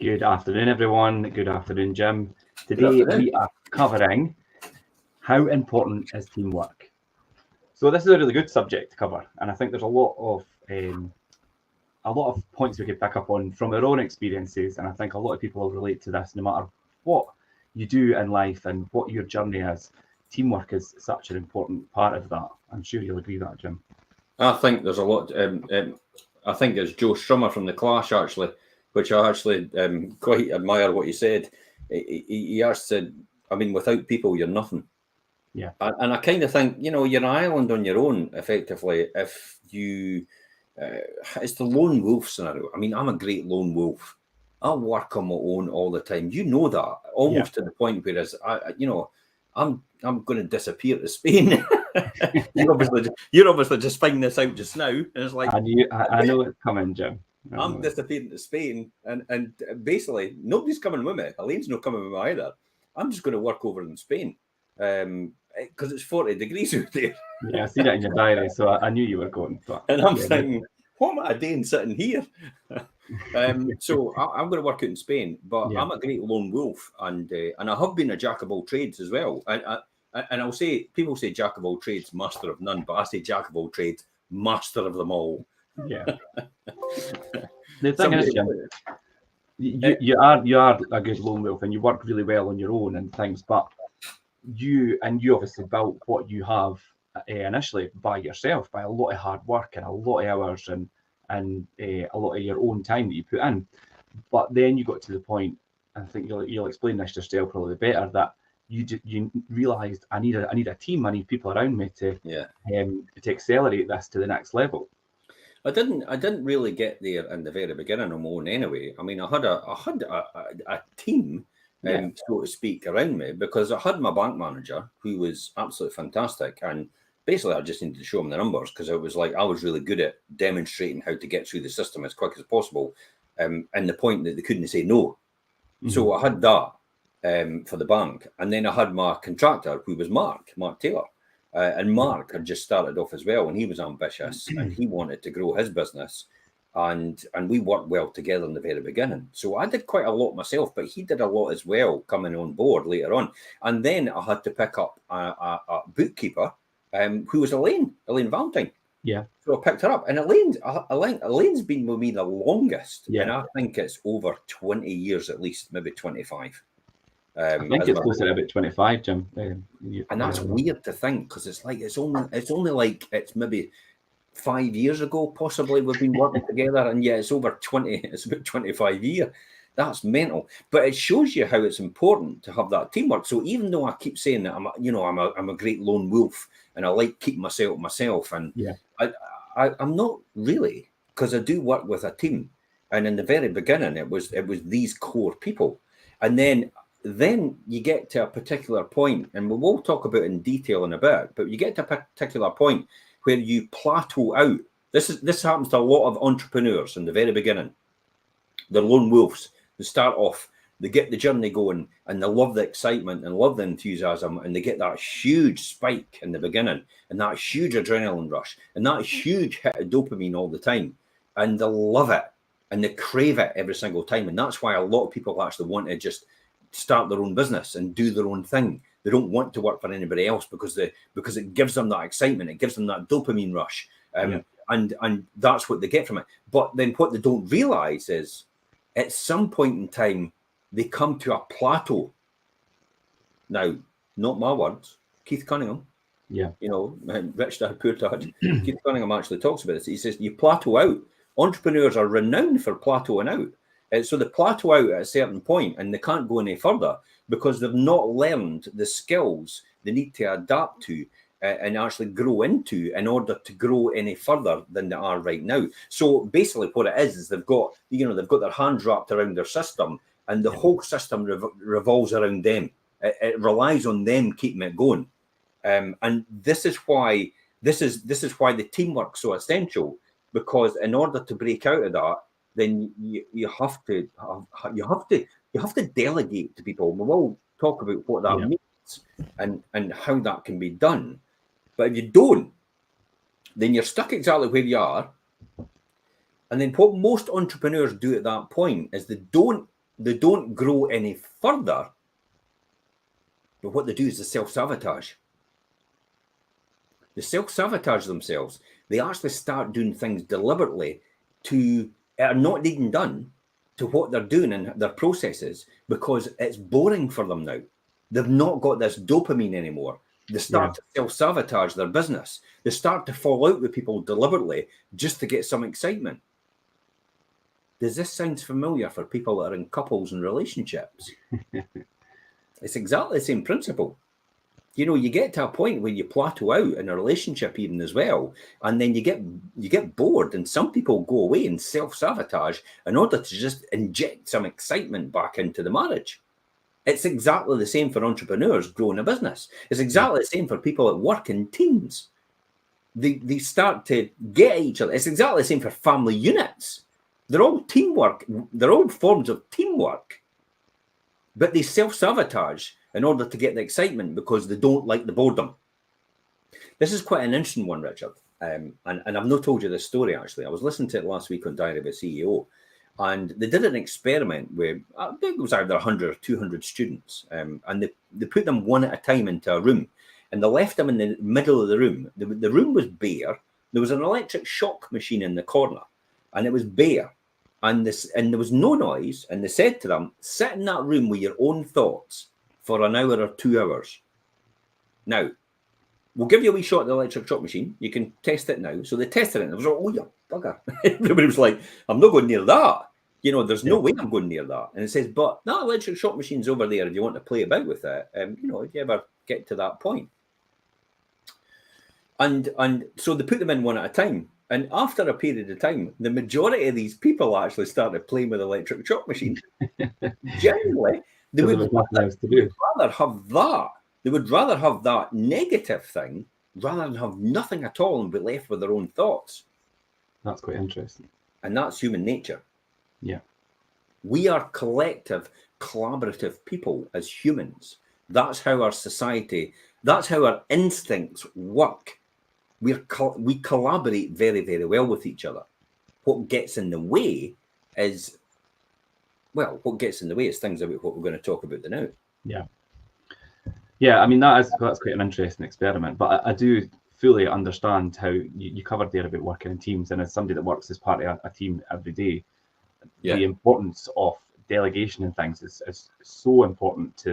Good afternoon, everyone. Good afternoon, Jim. Good Today afternoon. we are covering how important is teamwork. So this is a really good subject to cover, and I think there's a lot of points we could pick up on from our own experiences, and I think a lot of people will relate to this, no matter what you do in life and what your journey is. Teamwork is such an important part of that. I'm sure you'll agree with that, Jim. I think there's a lot. I think it's Joe Strummer from The Clash, actually, which I actually quite admire what he said. He actually said, I mean, without people, you're nothing. Yeah. And I kind of think, you're an island on your own, effectively, if you... it's the lone wolf scenario. I mean, I'm a great lone wolf. I work on my own all the time. You know that, almost to the point where I'm going to disappear to Spain. You're obviously just finding this out just now, and it's like I know it's coming, Jim. I'm disappearing to Spain, and basically nobody's coming with me. Elaine's not coming with me either. I'm just going to work over in Spain because it's 40 degrees out there. Yeah, I see that in your diary, so I knew you were going. And I'm thinking, what am I doing sitting here? So I'm going to work out in Spain, but I'm a great lone wolf, and I have been a jack of all trades as well. And I'll say, people say jack of all trades, master of none, but I say jack of all trades, master of them all. Yeah. The thing is, Jim, you are a good lone wolf, and you work really well on your own and things, but you obviously built what you have initially by yourself, by a lot of hard work and a lot of hours and a lot of your own time that you put in. But then you got to the point, I think you'll explain this yourself probably better, that you realised I need a team, I need people around me to accelerate this to the next level. I didn't really get there in the very beginning on my own anyway. I mean, I had a team, so to speak, around me, because I had my bank manager who was absolutely fantastic, and basically I just needed to show him the numbers because I was really good at demonstrating how to get through the system as quick as possible, and the point that they couldn't say no. Mm-hmm. So I had that for the bank, and then I had my contractor who was Mark Taylor. And Mark had just started off as well, and he was ambitious and he wanted to grow his business, and we worked well together in the very beginning. So I did quite a lot myself, but he did a lot as well coming on board later on. And then I had to pick up a bookkeeper who was Elaine Valentine. Yeah. So I picked her up, and Elaine's been with me the longest, and I think it's over 20 years at least, maybe 25. I think it's closer to about 25, Jim. And that's weird to think, because it's it's maybe 5 years ago, possibly, we've been working together, and it's over 20. It's about 25 years. That's mental, but it shows you how it's important to have that teamwork. So even though I keep saying that I'm a great lone wolf, and I like keeping myself, and I'm not really, because I do work with a team. And in the very beginning, it was these core people, and then you get to a particular point, and we will talk about it in detail in a bit, but you get to a particular point where you plateau out. This happens to a lot of entrepreneurs in the very beginning. They're lone wolves. They start off, they get the journey going, and they love the excitement and love the enthusiasm, and they get that huge spike in the beginning, and that huge adrenaline rush, and that huge hit of dopamine all the time, and they love it, and they crave it every single time. And that's why a lot of people actually want to just start their own business and do their own thing. They don't want to work for anybody else because it gives them that excitement, it gives them that dopamine rush, and that's what they get from it. But then what they don't realize is, at some point in time, they come to a plateau. Now, not my words, Keith Cunningham. Yeah. Rich Dad, Poor Dad. Keith Cunningham actually talks about this. He says you plateau out. Entrepreneurs are renowned for plateauing out. So they plateau out at a certain point, and they can't go any further because they've not learned the skills they need to adapt to and actually grow into in order to grow any further than they are right now. So basically what it is they've got their hands wrapped around their system, and the whole system revolves around them. It relies on them keeping it going. And this is why the teamwork's so essential, because in order to break out of that, then you have to delegate to people. We will talk about what that means and how that can be done. But if you don't, then you're stuck exactly where you are, And then what most entrepreneurs do at that point is they don't grow any further, but what they do is they self-sabotage. They self-sabotage themselves. They actually start doing things deliberately to are not even done to what they're doing and their processes because it's boring for them now. They've not got this dopamine anymore. They start to self-sabotage their business. They start to fall out with people deliberately just to get some excitement. Does this sound familiar for people that are in couples and relationships? It's exactly the same principle. You know, you get to a point where you plateau out in a relationship even as well, and then you get bored, and some people go away and self-sabotage in order to just inject some excitement back into the marriage. It's exactly the same for entrepreneurs growing a business. It's exactly the same for people that work in teams. They start to get at each other. It's exactly the same for family units. They're all teamwork. They're all forms of teamwork, but they self-sabotage in order to get the excitement because they don't like the boredom. This is quite an interesting one, Richard. And I've not told you this story, actually. I was listening to it last week on Diary of a CEO, and they did an experiment where I think it was either 100 or 200 students, and they put them one at a time into a room, and they left them in the middle of the room. The room was bare. There was an electric shock machine in the corner, and it was bare. And there was no noise, and they said to them, sit in that room with your own thoughts for an hour or 2 hours. Now, we'll give you a wee shot of the electric shock machine. You can test it now. So they tested it, and it was like, oh, you bugger. Everybody was like, I'm not going near that. You know, there's no way I'm going near that. And it says, but that electric shock machine's over there. If you want to play about with it, you know, if you ever get to that point. And so they put them in one at a time. And after a period of time, the majority of these people actually started playing with electric shock machines. Generally, they would rather have that. They would rather have that negative thing rather than have nothing at all and be left with their own thoughts. That's quite interesting. And that's human nature. Yeah. We are collective, collaborative people as humans. That's how our society, that's how our instincts work. We collaborate very, very well with each other. What gets in the way is, well, what gets in the way is things about what we're going to talk about now. Yeah. Yeah, I mean, that's quite an interesting experiment, but I do fully understand how you covered there about working in teams, and as somebody that works as part of a team every day, the importance of delegation and things is so important to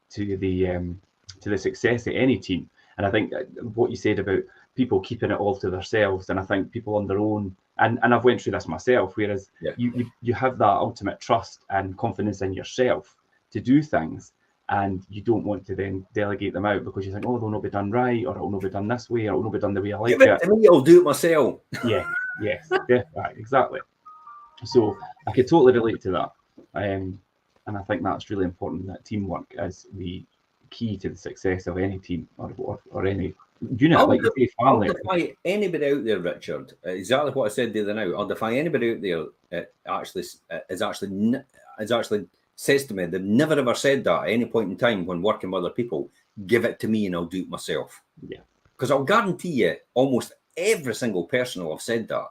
the success of any team. And I think what you said about people keeping it all to themselves, and I think people on their own, and I've went through this myself, whereas you have that ultimate trust and confidence in yourself to do things, and you don't want to then delegate them out because you think, oh, they'll not be done right, or it'll not be done this way, or it'll not be done the way I like it. I'll do it myself. Yeah, yes, yeah, right, exactly. So I could totally relate to that, and I think that's really important. That teamwork is the key to the success of any team or any unit, like you say, family. I'll defy anybody out there, Richard. Exactly what I said the other night. I'll defy anybody out there actually says to me they've never ever said that at any point in time when working with other people. Give it to me and I'll do it myself. Yeah, because I'll guarantee you, almost every single person will have said that,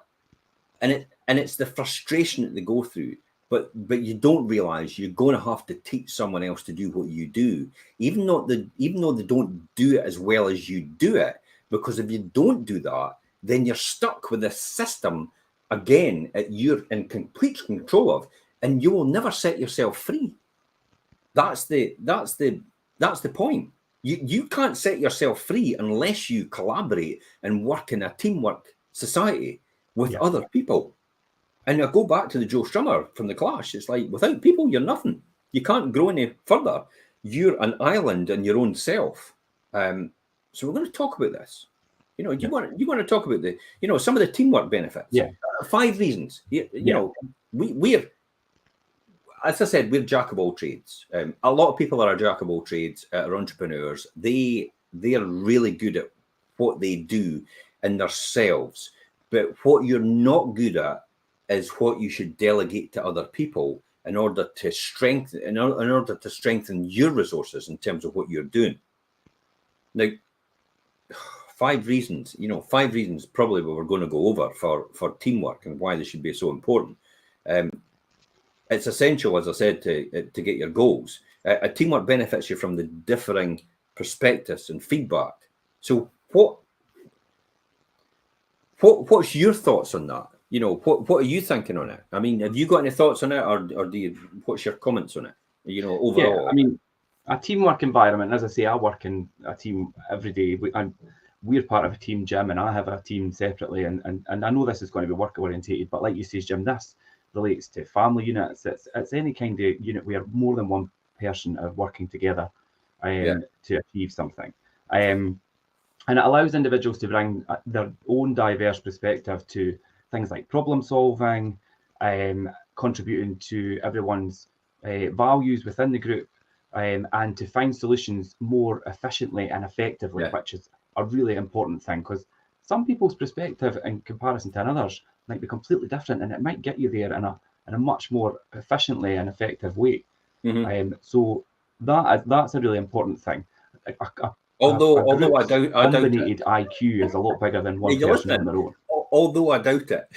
and it's the frustration that they go through. But you don't realize you're going to have to teach someone else to do what you do, even though they don't do it as well as you do it. Because if you don't do that, then you're stuck with this system again that you're in complete control of, and you will never set yourself free. That's the point. You can't set yourself free unless you collaborate and work in a teamwork society with other people. And I go back to the Joe Strummer from The Clash. It's like, without people, you're nothing. You can't grow any further. You're an island in your own self. So we're going to talk about this. You know, you want to talk about some of the teamwork benefits. Yeah. 5 reasons. You know, we're, as I said, we're jack of all trades. A lot of people are a jack of all trades, are entrepreneurs. They are really good at what they do in themselves. But what you're not good at is what you should delegate to other people in order to strengthen your resources in terms of what you're doing. Now, 5 reasons, 5 reasons probably what we're going to go over for teamwork and why they should be so important. It's essential, as I said, to get your goals. A teamwork benefits you from the differing perspectives and feedback. So what's your thoughts on that? What are you thinking on it? I mean, have you got any thoughts on it, or what's your comments on it? Overall. Yeah, I mean, a teamwork environment. As I say, I work in a team every day. We're part of a team, Jim, and I have a team separately. And I know this is going to be work orientated, but like you say, Jim, this relates to family units. It's any kind of unit where more than one person are working together to achieve something. And it allows individuals to bring their own diverse perspective to things like problem solving, contributing to everyone's values within the group, and to find solutions more efficiently and effectively, which is a really important thing, because some people's perspective in comparison to others might be completely different, and it might get you there in a much more efficiently and effective way. So that's a really important thing. Although I doubt combinated IQ is a lot bigger than one person on their own. Although I doubt it.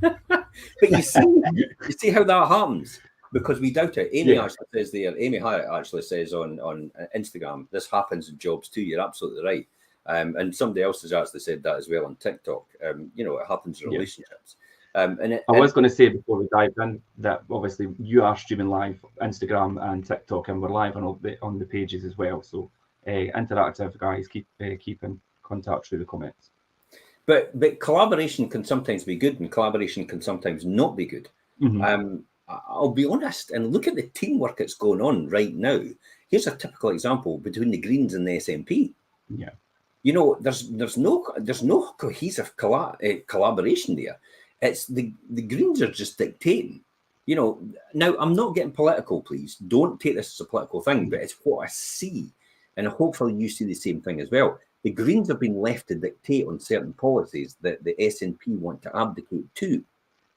But you see how that happens, because we doubt it. Amy actually says there, Amy Hyatt actually says on Instagram, this happens in jobs too. You're absolutely right. And somebody else has actually said that as well on TikTok. It happens in relationships. I was going to say before we dive in that obviously you are streaming live Instagram and TikTok, and we're live on the pages as well. So interactive, guys, keep in contact through the comments. But collaboration can sometimes be good, and collaboration can sometimes not be good. I'll be honest and look at the teamwork that's going on right now. Here's a typical example between the Greens and the SNP. Yeah, there's no cohesive collaboration there. It's the Greens are just dictating. Now I'm not getting political, please. Don't take this as a political thing, but it's what I see, and hopefully you see the same thing as well. The Greens have been left to dictate on certain policies that the SNP want to abdicate to.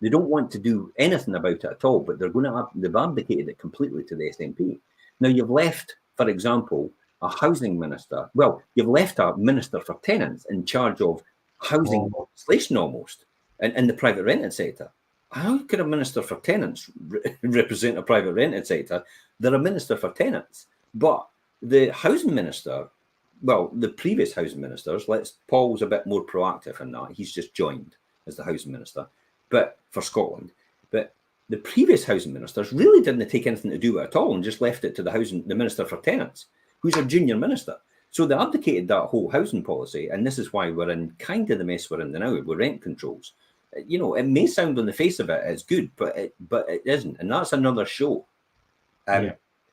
They don't want to do anything about it at all, but they've abdicated it completely to the SNP. Now you've left, for example, a housing minister. Well, you've left a minister for tenants in charge of housing legislation almost, in the private rented sector. How could a minister for tenants represent a private rented sector? They're a minister for tenants. But the housing minister, well, the previous housing ministers, Paul's a bit more proactive in that. He's just joined as the housing minister, but for Scotland. But the previous housing ministers really didn't take anything to do with it at all and just left it to the minister for tenants, who's a junior minister. So they abdicated that whole housing policy, and this is why we're in kind of the mess we're in now with rent controls. It may sound on the face of it as good, but it isn't, and that's another show.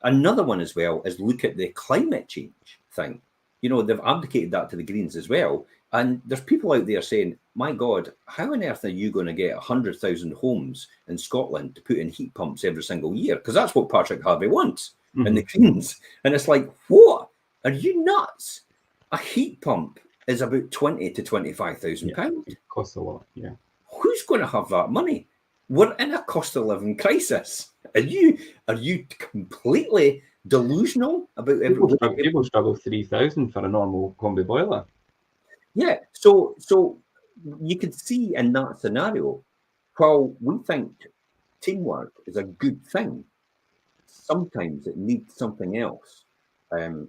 Another one as well is look at the climate change thing. They've abdicated that to the Greens as well, and there's people out there saying, "My God, how on earth are you going to get 100,000 homes in Scotland to put in heat pumps every single year?" Because that's what Patrick Harvey wants, and the Greens. And it's like, what? Are you nuts? A heat pump is about 20 to 25,000 pounds. It costs a lot. Yeah. Who's going to have that money? We're in a cost of living crisis. Are you completely delusional about everything? People struggle 3,000 for a normal combi boiler. Yeah. So you could see in that scenario, while we think teamwork is a good thing, sometimes it needs something else.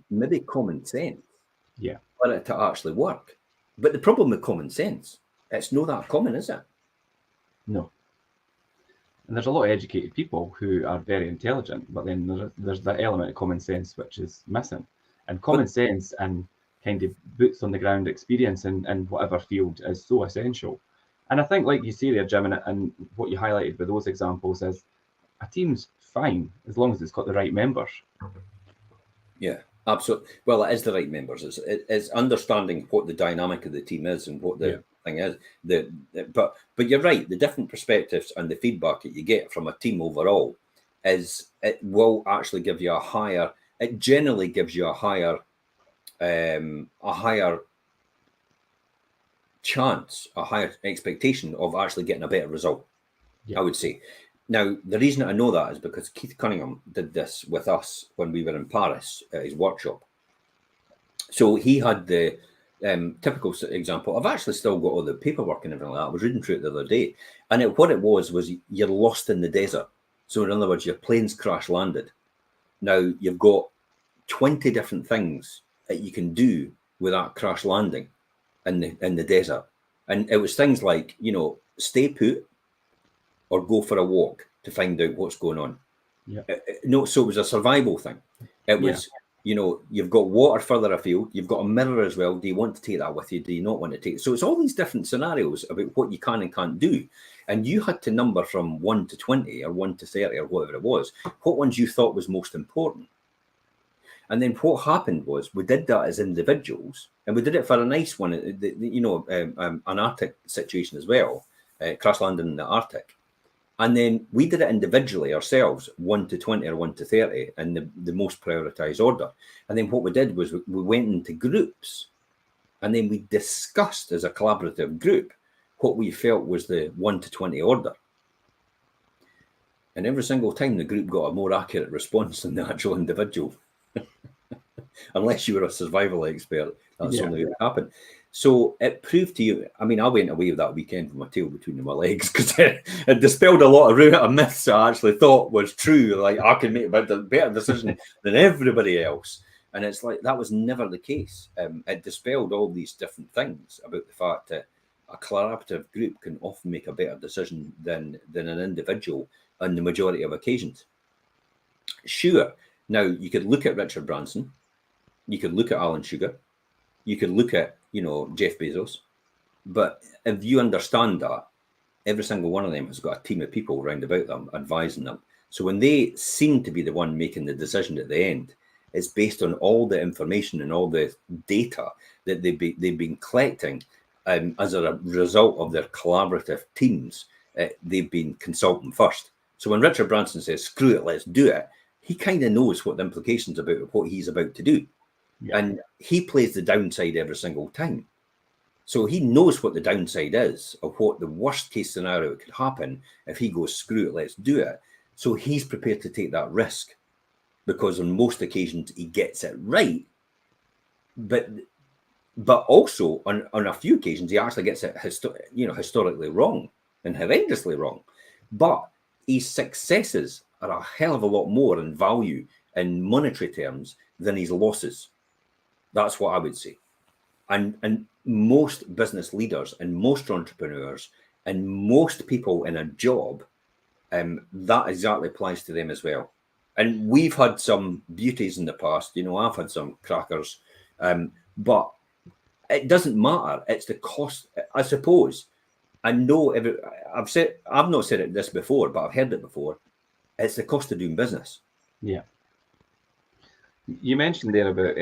Maybe common sense. Yeah. For it to actually work. But the problem with common sense, it's not that common, is it? No. And there's a lot of educated people who are very intelligent, but then there's that element of common sense which is missing. And common sense and kind of boots on the ground experience in whatever field is so essential. And I think, like you say there, Jim, and what you highlighted with those examples is a team's fine as long as it's got the right members. Yeah, absolutely. Well, it is the right members. It's understanding what the dynamic of the team is and what the thing is. But you're right. The different perspectives and the feedback that you get from a team overall it will actually give you a higher. It generally gives you a higher chance, a higher expectation of actually getting a better result. I would say. Now, the reason I know that is because Keith Cunningham did this with us when we were in Paris at his workshop. So he had typical example. I've actually still got all the paperwork and everything like that. I was reading through it the other day, and what it was you're lost in the desert. So in other words, your plane's crash landed. Now you've got 20 different things that you can do with that crash landing in the desert, and it was things like, you know, stay put or go for a walk to find out what's going on. Yeah. No, so it was a survival thing. It was, you know, you've got water further afield, you've got a mirror as well. Do you want to take that with you? Do you not want to take it? So it's all these different scenarios about what you can and can't do. And you had to number from 1 to 20 or 1 to 30 or whatever it was, what ones you thought was most important. And then what happened was we did that as individuals, and we did it for a nice one, you know, an Arctic situation as well, crash landing in the Arctic. And then we did it individually ourselves, 1 to 20 or 1 to 30, in the most prioritized order. And then what we did was we went into groups, and then we discussed as a collaborative group what we felt was the 1 to 20 order. And every single time the group got a more accurate response than the actual individual. Unless you were a survival expert, that's the only way it happened. So it proved to you, I mean, I went away with that weekend with my tail between my legs because it dispelled a lot of myths I actually thought was true. Like, I can make a better decision than everybody else. And it's like, that was never the case. It dispelled all these different things about the fact that a collaborative group can often make a better decision than an individual on the majority of occasions. Sure. Now, you could look at Richard Branson. You could look at Alan Sugar. You could look at, you know, Jeff Bezos. But if you understand that, every single one of them has got a team of people around about them, advising them. So when they seem to be the one making the decision at the end, it's based on all the information and all the data that they've been collecting as a result of their collaborative teams. They've been consulting first. So when Richard Branson says, screw it, let's do it, he kind of knows what the implications about what he's about to do. Yeah. And he plays the downside every single time. So he knows what the downside is of what the worst case scenario could happen if he goes, screw it, let's do it. So he's prepared to take that risk because on most occasions he gets it right. But also on a few occasions he actually gets it historically wrong and horrendously wrong. But his successes are a hell of a lot more in value in monetary terms than his losses. That's what I would say. And most business leaders and most entrepreneurs and most people in a job, that exactly applies to them as well. And we've had some beauties in the past. You know, I've had some crackers, but it doesn't matter. It's the cost, I suppose. I know I've not said this before, but I've heard it before. It's the cost of doing business. Yeah. You mentioned there about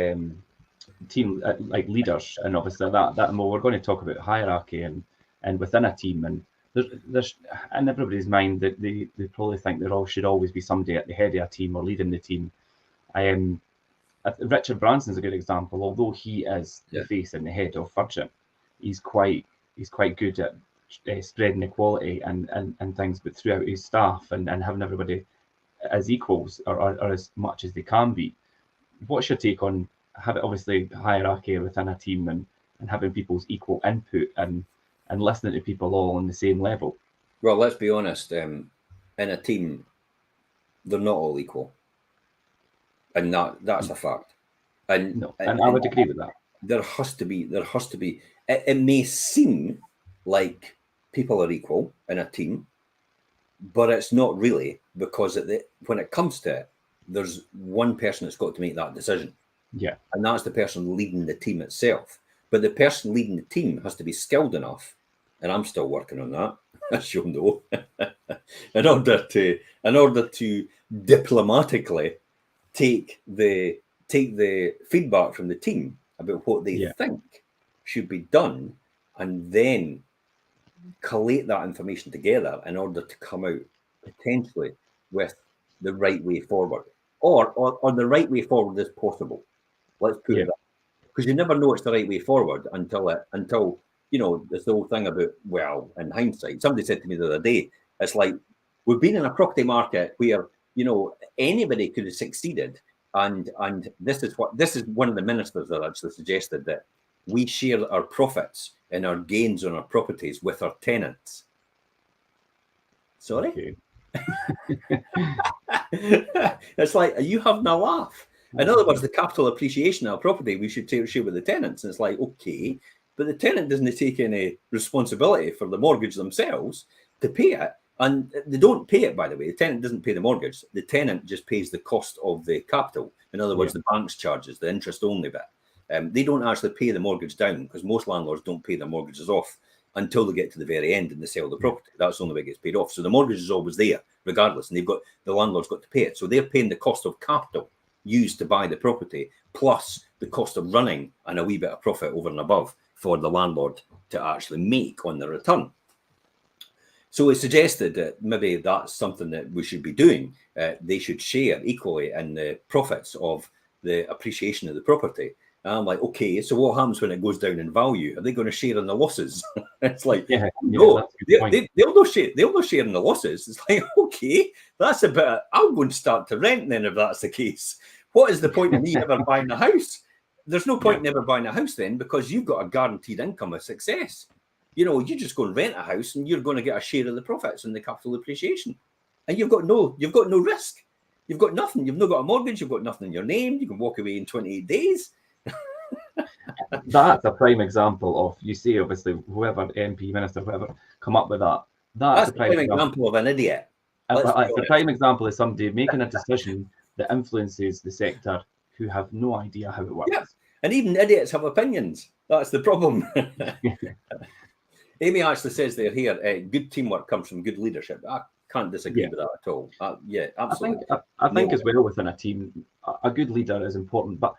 team like leaders, and obviously that we're going to talk about hierarchy and within a team, and there's in everybody's mind that they probably think there should always be somebody at the head of a team or leading the team. Richard Branson's a good example. Although he is the face and the head of Virgin, he's quite good at spreading equality and things, but throughout his staff and having everybody as equals or as much as they can be. What's your take on having obviously hierarchy within a team and having people's equal input and listening to people all on the same level? Well, let's be honest. In a team, they're not all equal, and that's a fact. And I would agree with that. There has to be. It may seem like people are equal in a team, but it's not really, because when it comes to it, there's one person that's got to make that decision. Yeah. And that's the person leading the team itself. But the person leading the team has to be skilled enough, and I'm still working on that, as you'll know, in order to diplomatically take the feedback from the team about what they think should be done, and then collate that information together in order to come out potentially with the right way forward, or the right way forward as possible. Let's put it that, because you never know it's the right way forward until you know, this whole thing about, well, in hindsight. Somebody said to me the other day, it's like we've been in a property market where, you know, anybody could have succeeded, and this is one of the ministers that actually suggested that we share our profits and our gains on our properties with our tenants. Sorry? Okay. It's like, are you having a laugh? In other words, the capital appreciation of our property, we should share with the tenants. And it's like, okay, but the tenant doesn't take any responsibility for the mortgage themselves to pay it. And they don't pay it, by the way. The tenant doesn't pay the mortgage. The tenant just pays the cost of the capital. In other words, the bank's charges, the interest only bit. They don't actually pay the mortgage down, because most landlords don't pay their mortgages off until they get to the very end and they sell the property. That's the only way it gets paid off. So the mortgage is always there, regardless, and the landlord's got to pay it. So they're paying the cost of capital used to buy the property, plus the cost of running and a wee bit of profit over and above for the landlord to actually make on the return. So it suggested that maybe that's something that we should be doing. They should share equally in the profits of the appreciation of the property. And I'm like, okay, so what happens when it goes down in value? Are they going to share in the losses? It's like, no, they'll not share in the losses. It's like, okay, that's a bit, I'm going to start to rent then if that's the case. What is the point of me ever buying a house? There's no point in ever buying a house then, because you've got a guaranteed income of success. You know, you just go and rent a house and you're going to get a share of the profits and the capital appreciation. And you've got no risk. You've got nothing. You've not got a mortgage. You've got nothing in your name. You can walk away in 28 days. That's a prime example of, you see, obviously, whoever MP, minister, whoever come up with that. That's a prime example of an idiot. It's a prime example of somebody making a decision that influences the sector who have no idea how it works. Yeah. And even idiots have opinions. That's the problem. Amy actually says there here, good teamwork comes from good leadership. I can't disagree with that at all. Absolutely. I think as well, within a team, a good leader is important. But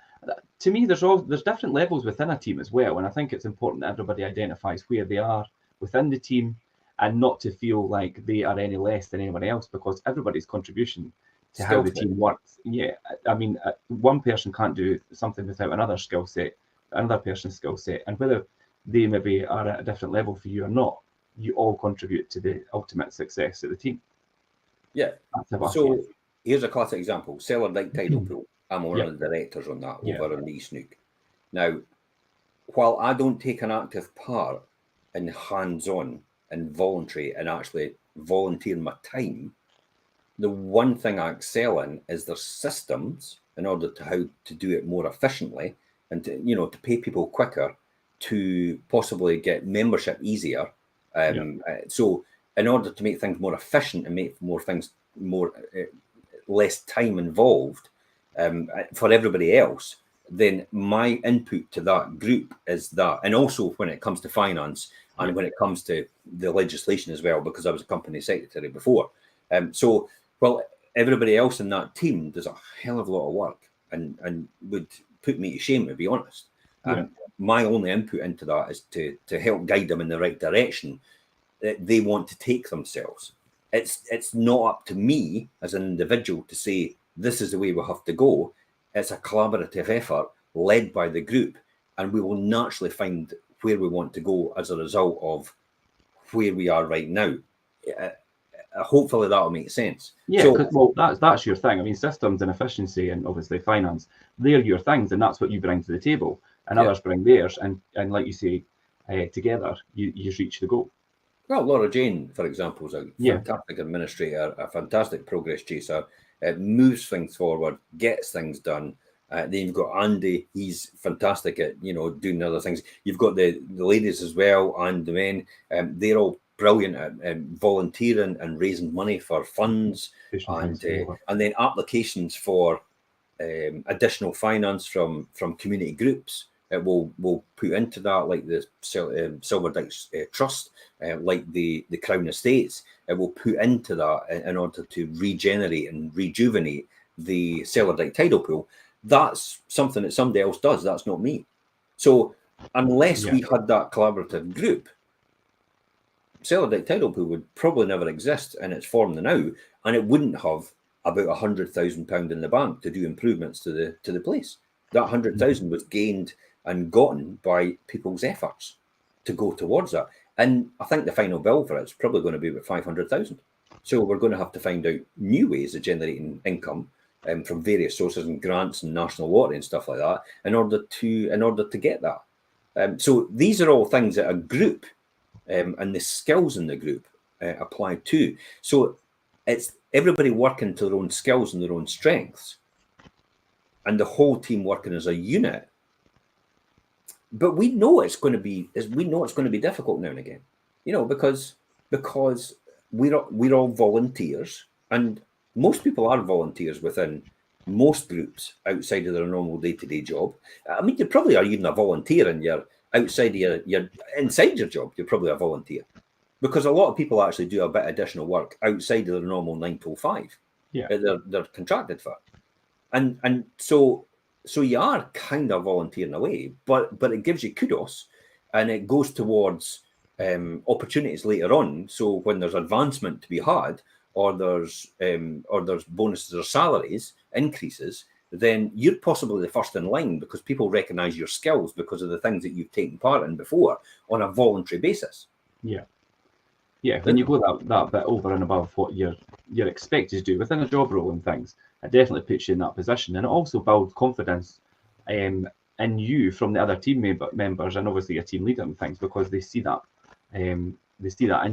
to me, there's different levels within a team as well. And I think it's important that everybody identifies where they are within the team, and not to feel like they are any less than anyone else, because everybody's contribution to how the team works. Yeah, I mean, one person can't do something without another skill set, another person's skill set, and whether they maybe are at a different level for you or not, you all contribute to the ultimate success of the team. Yeah. So here's a classic example: Cellar Dyke Tidal Pool. I'm one of the directors on that over in East Nook. Now, while I don't take an active part in hands-on and voluntary and actually volunteering my time, the one thing I excel in is their systems in order to how to do it more efficiently, and to pay people quicker, to possibly get membership easier. So in order to make things more efficient and make less time involved for everybody else, then my input to that group is that. And also when it comes to finance and when it comes to the legislation as well, because I was a company secretary before. So everybody else in that team does a hell of a lot of work and would put me to shame, to be honest. My only input into that is to help guide them in the right direction that they want to take themselves. It's not up to me as an individual to say, this is the way we have to go. It's a collaborative effort led by the group, and we will naturally find where we want to go as a result of where we are right now. Hopefully that'll make sense. Yeah, that's your thing. I mean, systems and efficiency and obviously finance, they're your things, and that's what you bring to the table, and others bring theirs, and like you say, together you reach the goal. Well, Laura Jane, for example, is a fantastic administrator, a fantastic progress chaser. It moves things forward, gets things done. Then you've got Andy; he's fantastic at doing other things. You've got the ladies as well, and the men. They're all brilliant at volunteering and raising money for funds, and then applications for additional finance from community groups. We'll put into that, like the Silver Dykes Trust, like the Crown Estates. It will put into that in order to regenerate and rejuvenate the Cellar Dyke Tidal Pool. That's something that somebody else does. That's not me. So unless we had that collaborative group, Cellar Dyke Tidal Pool would probably never exist in its form now, and it wouldn't have about £100,000 in the bank to do improvements to the place. That 100,000 was gained and gotten by people's efforts to go towards that. And I think the final bill for it's probably going to be about 500,000. So we're going to have to find out new ways of generating income from various sources and grants and national lottery and stuff like that in order to get that. So these are all things that a group and the skills in the group apply to. So it's everybody working to their own skills and their own strengths, and the whole team working as a unit. But we know it's going to be difficult now and again, because we're all volunteers, and most people are volunteers within most groups outside of their normal day-to-day job. I mean, you probably are even a volunteer, and you're outside of your inside your job. You're probably a volunteer, because a lot of people actually do a bit of additional work outside of their normal 9 to 5. Yeah, they're contracted for, and so you are kind of volunteering away, but it gives you kudos, and it goes towards opportunities later on. So when there's advancement to be had, or there's bonuses or salaries increases, then you're possibly the first in line, because people recognize your skills because of the things that you've taken part in before on a voluntary basis. Yeah, when you go that bit over and above what you're expected to do within a job role and things, it definitely puts you in that position, and it also builds confidence in you from the other team members, and obviously your team leader and things, because they see that in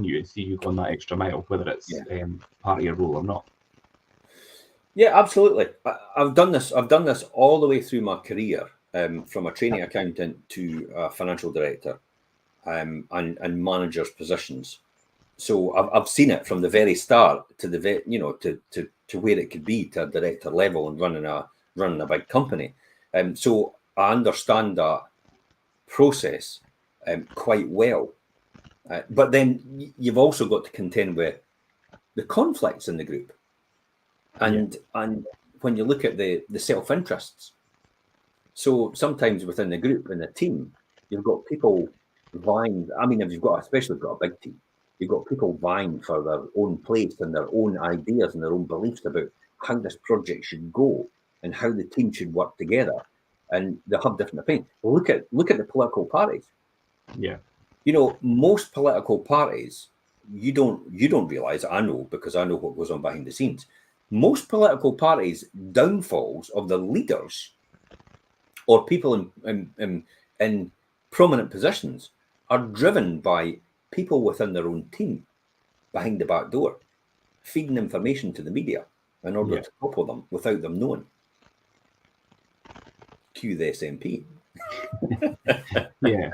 you and see you going that extra mile, whether it's part of your role or not. Yeah, absolutely. I've done this all the way through my career, from a training accountant to a financial director, and managers' positions. So I've seen it from the very start to to where it could be to a director level and running a big company. So I understand that process quite well. But then you've also got to contend with the conflicts in the group, and when you look at the self-interests. So sometimes within the group and the team, you've got people vying. I mean, if you've got a big team, you've got people vying for their own place and their own ideas and their own beliefs about how this project should go and how the team should work together, and they have different opinions. Well, look at the political parties. Yeah. Most political parties, you don't realize. I know, because I know what goes on behind the scenes. Most political parties' downfalls of the leaders or people in prominent positions are driven by people within their own team behind the back door, feeding information to the media in order to topple them without them knowing. Cue the SNP. Yeah.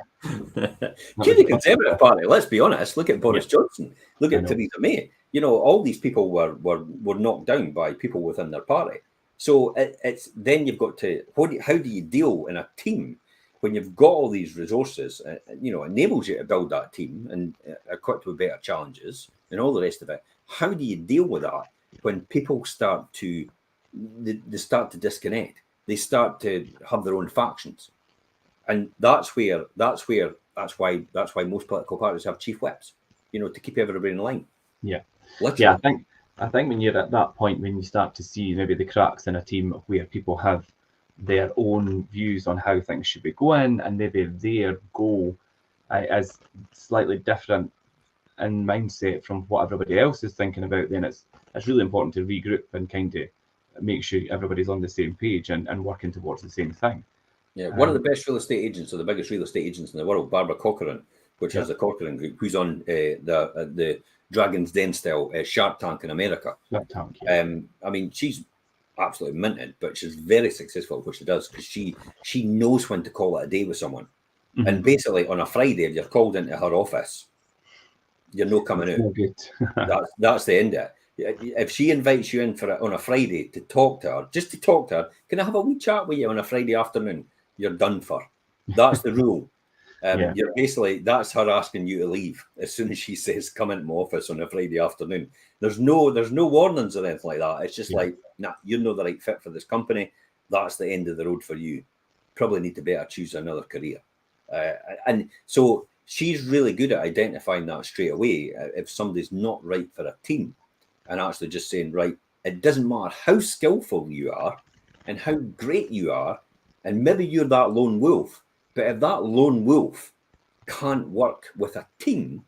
Cue the Conservative Party. Let's be honest. Look at Boris Johnson. Look at Theresa May. All these people were knocked down by people within their party. So it's then you've got to how do you deal in a team when you've got all these resources? Enables you to build that team and equipped with better challenges and all the rest of it. How do you deal with that when people start to disconnect? They start to have their own factions, and that's why most political parties have chief whips, to keep everybody in line. Yeah. Literally. Yeah, I think when you're at that point, when you start to see maybe the cracks in a team where people have their own views on how things should be going, and maybe their goal is slightly different in mindset from what everybody else is thinking about, then it's really important to regroup and kind of make sure everybody's on the same page and working towards the same thing. Yeah, one of the best real estate agents, or the biggest real estate agents in the world, Barbara Corcoran, which has the Corcoran Group, who's on the Dragon's Den style Shark Tank in America. Shark Tank, yeah. I mean, she's absolutely minted, but she's very successful at what she does, because she knows when to call it a day with someone. Mm-hmm. And basically, on a Friday, if you're called into her office, you're not coming out. Good. That's the end of it. If she invites you in on a Friday to talk to her, just to talk to her, can I have a wee chat with you on a Friday afternoon? You're done for. That's the rule. You're basically, that's her asking you to leave as soon as she says, come into my office on a Friday afternoon. There's no warnings or anything like that. It's just like, nah, you're not the right fit for this company. That's the end of the road for you. Probably need to better choose another career. And so she's really good at identifying that straight away if somebody's not right for a team, and actually just saying, right, it doesn't matter how skillful you are and how great you are, and maybe you're that lone wolf, but if that lone wolf can't work with a team,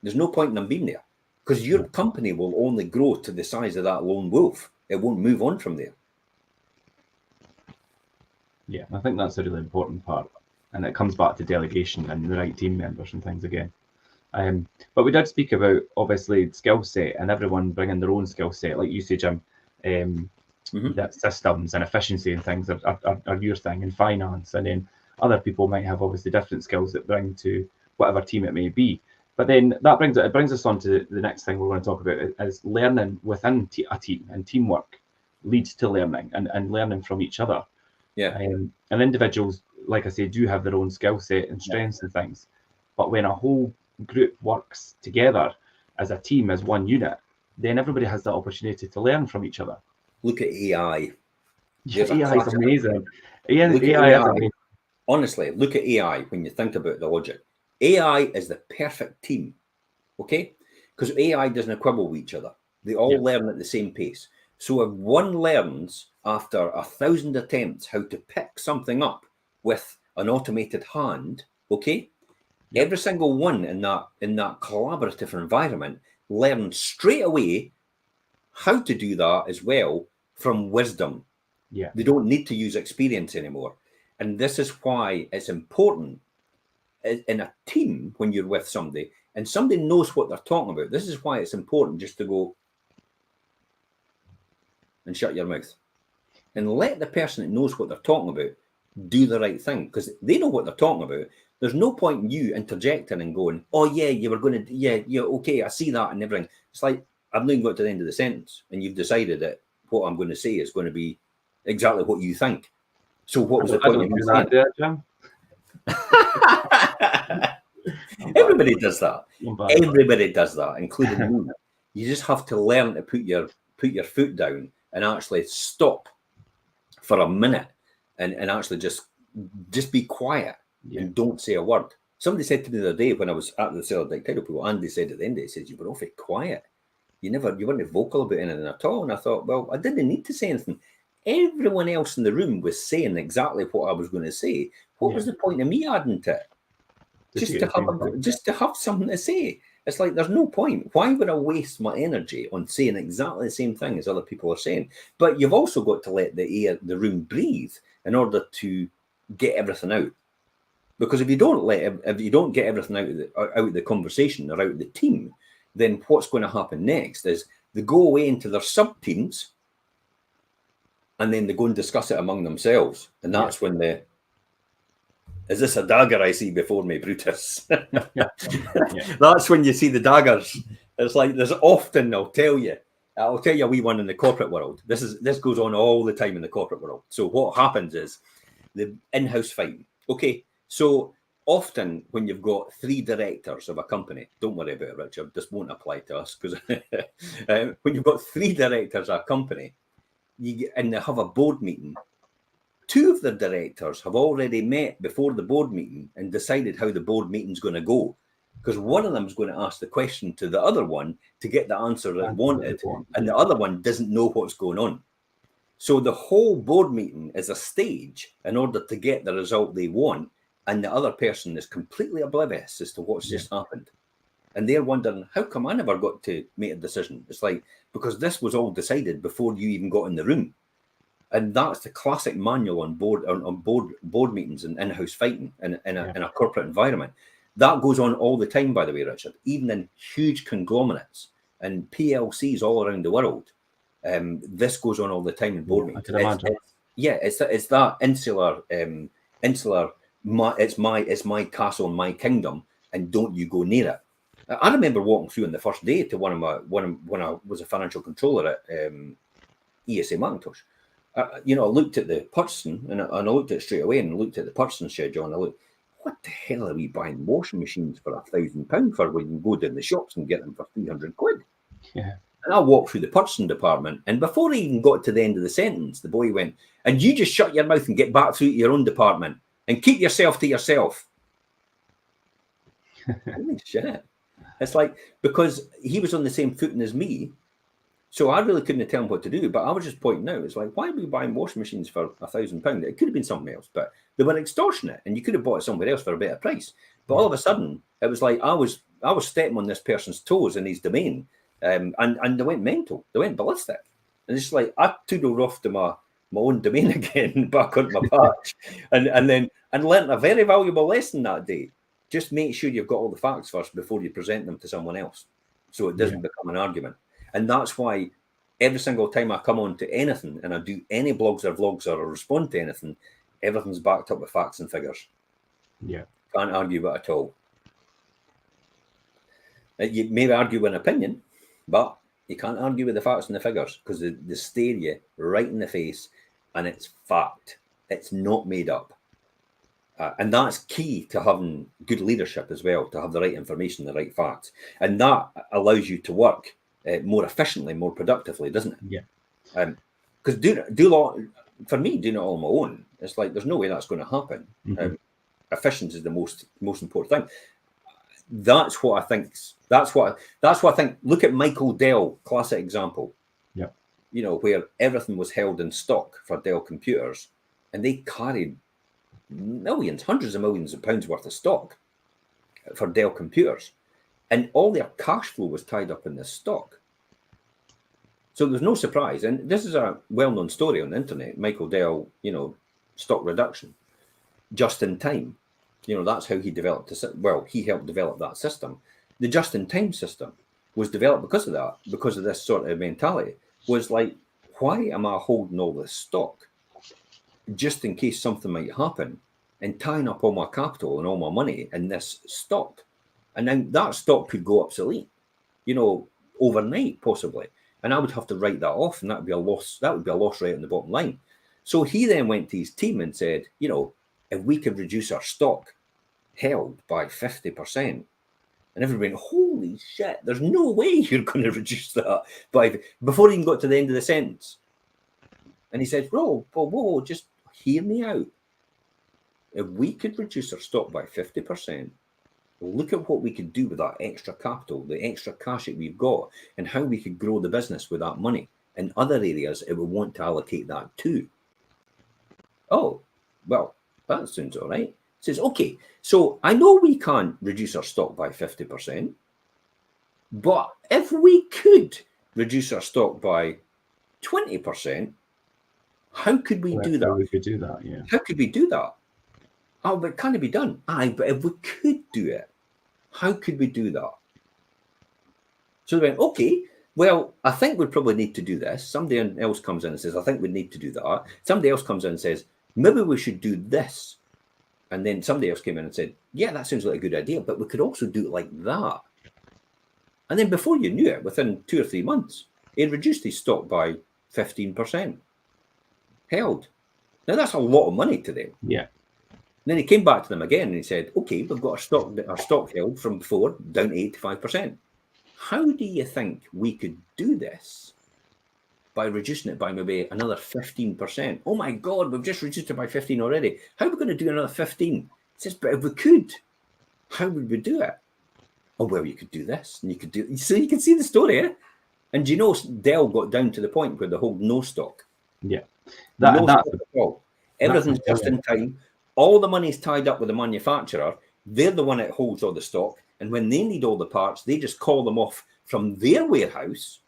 there's no point in them being there, because your company will only grow to the size of that lone wolf. It won't move on from there. Yeah, I think that's a really important part. And it comes back to delegation and the right team members and things again. But we did speak about, obviously, skill set and everyone bringing their own skill set. Like you say, Jim, that systems and efficiency and things are your thing, and finance. And then other people might have obviously different skills that bring to whatever team it may be. But then that brings us on to the next thing we're going to talk about is learning within a team, and teamwork leads to learning and learning from each other. Yeah. And individuals, like I say, do have their own skill set and strengths and things. But when a whole group works together as a team, as one unit, then everybody has that opportunity to learn from each other. Look at AI. AI is amazing. AI is amazing. Honestly, look at AI when you think about the logic. AI is the perfect team, okay? Because AI doesn't quibble with each other. They all learn at the same pace. So if one learns after 1,000 attempts how to pick something up with an automated hand, okay? Every single one in that collaborative environment learns straight away how to do that as well from wisdom. Yeah. They don't need to use experience anymore. And this is why it's important in a team when you're with somebody and somebody knows what they're talking about. This is why it's important just to go and shut your mouth and let the person that knows what they're talking about do the right thing, because they know what they're talking about. There's no point in you interjecting and going, oh yeah, you were going to, yeah, okay, I see that and everything. It's like, I've not even got to the end of the sentence and you've decided that what I'm going to say is going to be exactly what you think. So what was the point of you saying that, Jim? Everybody does that. Everybody does that, including me. You just have to learn to put your foot down and actually stop for a minute and actually just be quiet and don't say a word. Somebody said to me the other day when I was at the Celtic title people, Andy said at the end, he says, you were awfully quiet. You weren't vocal about anything at all. And I thought, well, I didn't need to say anything. Everyone else in the room was saying exactly what I was going to say. What was the point of me adding to it? Just to have something to say. It's like, there's no point. Why would I waste my energy on saying exactly the same thing as other people are saying? But you've also got to let the room breathe in order to get everything out. Because if you don't get everything out of the conversation or out of the team, then what's going to happen next is they go away into their sub-teams and then they go and discuss it among themselves. And that's when is this a dagger I see before me, Brutus? That's when you see the daggers. It's like there's often, I'll tell you a wee one in the corporate world. This goes on all the time in the corporate world. So what happens is the in-house fighting. Okay, so often when you've got 3 directors of a company, don't worry about it, Richard, this won't apply to us, because when you've got 3 directors of a company, and they have a board meeting, 2 of the directors have already met before the board meeting and decided how the board meeting's going to go, because one of them is going to ask the question to the other one to get the answer that wanted, and the other one doesn't know what's going on. So the whole board meeting is a stage in order to get the result they want, and the other person is completely oblivious as to what's just happened. And they're wondering, how come I never got to make a decision? It's like, because this was all decided before you even got in the room. And that's the classic manual on board meetings and in-house fighting in a corporate environment. That goes on all the time, by the way, Richard, even in huge conglomerates and PLCs all around the world. This goes on all the time in board meetings. I can imagine. It's that insular. It's my castle and my kingdom, and don't you go near it. I remember walking through on the first day to when I was a financial controller at ESA Macintosh. I looked at the purchasing and I looked at it straight away and looked at the purchasing schedule and I looked, what the hell are we buying washing machines for £1,000 for when you go down the shops and get them for 300 quid? Yeah. And I walked through the purchasing department, and before I even got to the end of the sentence, the boy went, and you just shut your mouth and get back through to your own department and keep yourself to yourself. Holy shit. It's like, because he was on the same footing as me, so I really couldn't tell him what to do, but I was just pointing out, it's like, why are we buying washing machines for £1,000? It could have been something else, but they were extortionate, and you could have bought it somewhere else for a better price. But all of a sudden, it was like I was stepping on this person's toes in his domain, and they went mental. They went ballistic. And it's like, I toodled off to my own domain again back on my patch, and learnt a very valuable lesson that day. Just make sure you've got all the facts first before you present them to someone else, so it doesn't become an argument. And that's why every single time I come on to anything and I do any blogs or vlogs or I respond to anything, everything's backed up with facts and figures. Yeah. Can't argue with it at all. You may argue with an opinion, but you can't argue with the facts and the figures because they stare you right in the face, and it's fact. It's not made up. And that's key to having good leadership as well, to have the right information, the right facts. And that allows you to work more efficiently, more productively, doesn't it? Yeah. Because for me, doing it all on my own, it's like there's no way that's going to happen. Efficiency is the most important thing. That's what I think. That's what I think. Look at Michael Dell, classic example. Yeah. You know, where everything was held in stock for Dell computers, and they carried millions, hundreds of millions of pounds worth of stock for Dell computers, and all their cash flow was tied up in this stock. So there's no surprise, and this is a well-known story on the internet. Michael Dell, you know, stock reduction, just in time. You know, that's how he developed he helped develop that system. The just-in-time system was developed because of that, because of this sort of mentality. Was like, why am I holding all this stock just in case something might happen, and tying up all my capital and all my money in this stock? And then that stock could go obsolete, you know, overnight possibly. And I would have to write that off, and that would be a loss. That would be a loss right on the bottom line. So he then went to his team and said, you know, if we could reduce our stock held by 50%, and everybody went, holy shit, there's no way you're going to reduce that before he even got to the end of the sentence. And he said, whoa, just hear me out. If we could reduce our stock by 50%, look at what we could do with that extra capital, the extra cash that we've got, and how we could grow the business with that money. In other areas, it would want to allocate that too. Oh, well, that sounds all right. Says, okay, so I know we can't reduce our stock by 50%, but if we could reduce our stock by 20%, how could we do that? We could do that, yeah. How could we do that? Oh, but can it be done? Aye, but if we could do it, how could we do that? So they went, okay, well, I think we probably need to do this. Somebody else comes in and says, I think we need to do that. Somebody else comes in and says, maybe we should do this. And then somebody else came in and said, yeah, that sounds like a good idea, but we could also do it like that. And then before you knew it, within 2 or 3 months, he reduced his stock by 15%. Held. Now, that's a lot of money to them. Yeah. And then he came back to them again and he said, okay, we've got our stock held from before down to 85%. How do you think we could do this by reducing it by maybe another 15%? Oh my God, we've just reduced it by 15 already. How are we going to do another 15? He says, but if we could, how would we do it? Oh, well, you could do this and you could do, so you can see the story, eh? And you know, Dell got down to the point where they hold no stock. Yeah. Everything's just in time. All the money's tied up with the manufacturer. They're the one that holds all the stock. And when they need all the parts, they just call them off from their warehouse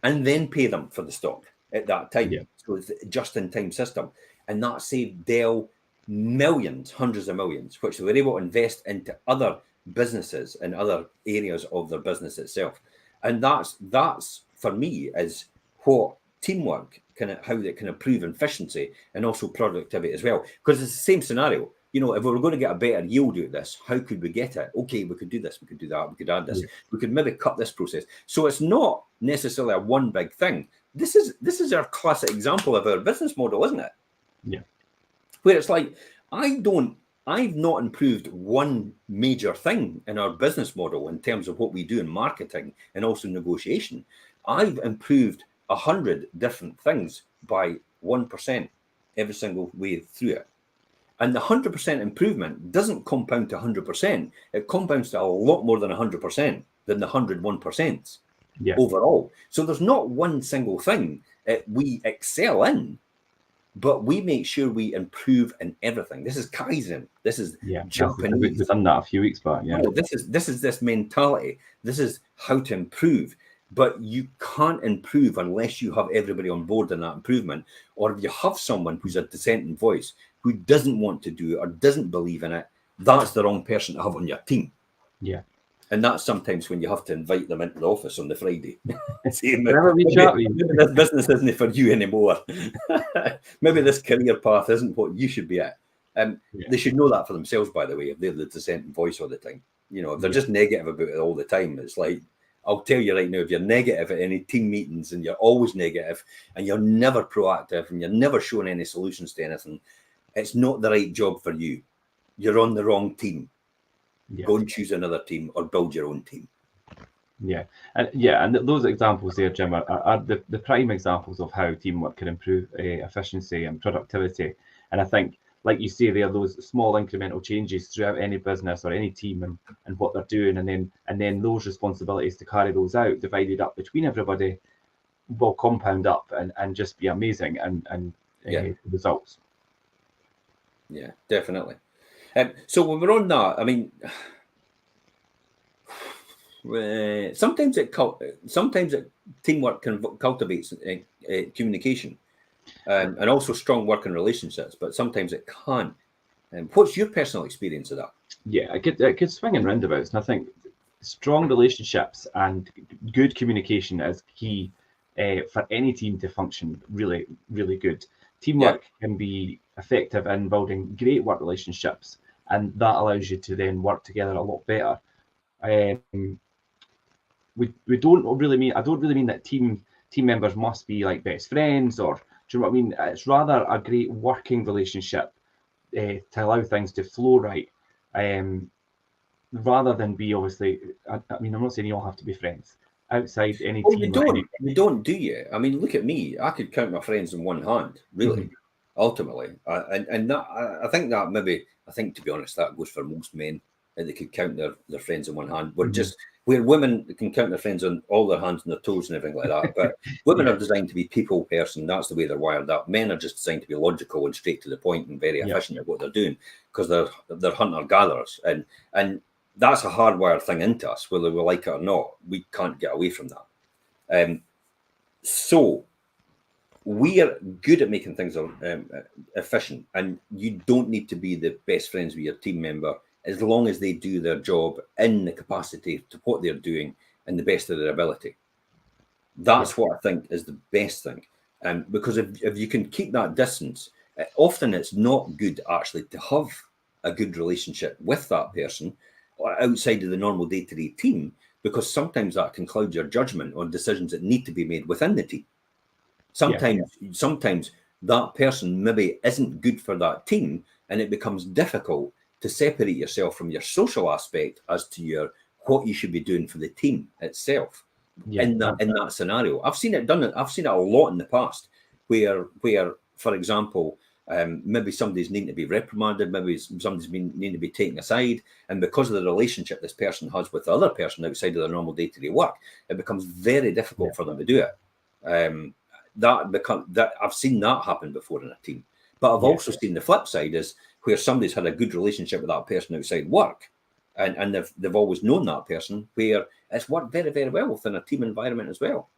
and then pay them for the stock at that time. Yeah. So it's a just-in-time system. And that saved Dell millions, hundreds of millions, which they were able to invest into other businesses and other areas of their business itself. And that's for me, is what teamwork how they can improve efficiency and also productivity as well. Because it's the same scenario. You know, if we were going to get a better yield out of this, how could we get it? Okay, we could do this, we could do that, we could add this, we could maybe cut this process. So it's not necessarily a one big thing. This is our classic example of our business model, isn't it? Yeah. Where it's like, I've not improved one major thing in our business model in terms of what we do in marketing and also negotiation. I've improved 100 different things by 1% every single way through it. And the 100% improvement doesn't compound to 100%. It compounds to a lot more than 100% than the 101% overall. So there's not one single thing that we excel in, but we make sure we improve in everything. This is Kaizen. This is Japanese. We've done that a few weeks back. Yeah. No, this is this mentality. This is how to improve But you can't improve unless you have everybody on board in that improvement, or if you have someone who's a dissenting voice who doesn't want to do it or doesn't believe in it, that's the wrong person to have on your team. Yeah. And that's sometimes when you have to invite them into the office on the Friday. Say, maybe this business isn't for you anymore. Maybe this career path isn't what you should be at. They should know that for themselves, by the way, if they're the dissenting voice all the time. You know, if they're just negative about it all the time, it's like, I'll tell you right now, if you're negative at any team meetings and you're always negative and you're never proactive and you're never showing any solutions to anything, it's not the right job for you. You're on the wrong team. Yeah. Go and choose another team or build your own team. Yeah, and those examples there, Jim, are the prime examples of how teamwork can improve efficiency and productivity. And I think, like you say, there are those small incremental changes throughout any business or any team and what they're doing, and then those responsibilities to carry those out, divided up between everybody, will compound up and just be amazing and results. Yeah, definitely. So when we're on that, I mean, sometimes teamwork cultivates communication and also strong working relationships, but sometimes it can't. What's your personal experience of that? Yeah, it could swing and roundabouts, and I think strong relationships and good communication is key for any team to function really, really good. Teamwork can be effective in building great work relationships, and that allows you to then work together a lot better. We don't really mean, I don't really mean that team members must be like best friends, or do you know what I mean? It's rather a great working relationship to allow things to flow right, rather than be, obviously, I mean, I'm not saying you all have to be friends outside any team. You don't, do you? I mean, look at me. I could count my friends in one hand, really, ultimately. And that, I think that maybe, to be honest, that goes for most men. They could count their friends in one hand. We're just, where women can count their friends on all their hands and their toes and everything like that. But women are designed to be people person. That's the way they're wired up. Men are just designed to be logical and straight to the point and very efficient at what they're doing, because they're hunter-gatherers. And that's a hardwired thing into us, whether we like it or not. We can't get away from that. So we are good at making things efficient, and you don't need to be the best friends with your team member as long as they do their job in the capacity to what they're doing and the best of their ability. That's what I think is the best thing. Because if you can keep that distance, often it's not good actually to have a good relationship with that person outside of the normal day-to-day team, because sometimes that can cloud your judgment on decisions that need to be made within the team. Sometimes that person maybe isn't good for that team, and it becomes difficult to separate yourself from your social aspect as to what you should be doing for the team itself. In that scenario, I've seen it done. I've seen it a lot in the past, where for example, maybe somebody's needing to be reprimanded, maybe somebody's needing to be taken aside, and because of the relationship this person has with the other person outside of their normal day-to-day work, it becomes very difficult for them to do it. That I've seen that happen before in a team. But I've also seen the flip side is where somebody's had a good relationship with that person outside work, and they've always known that person, where it's worked very, very well within a team environment as well.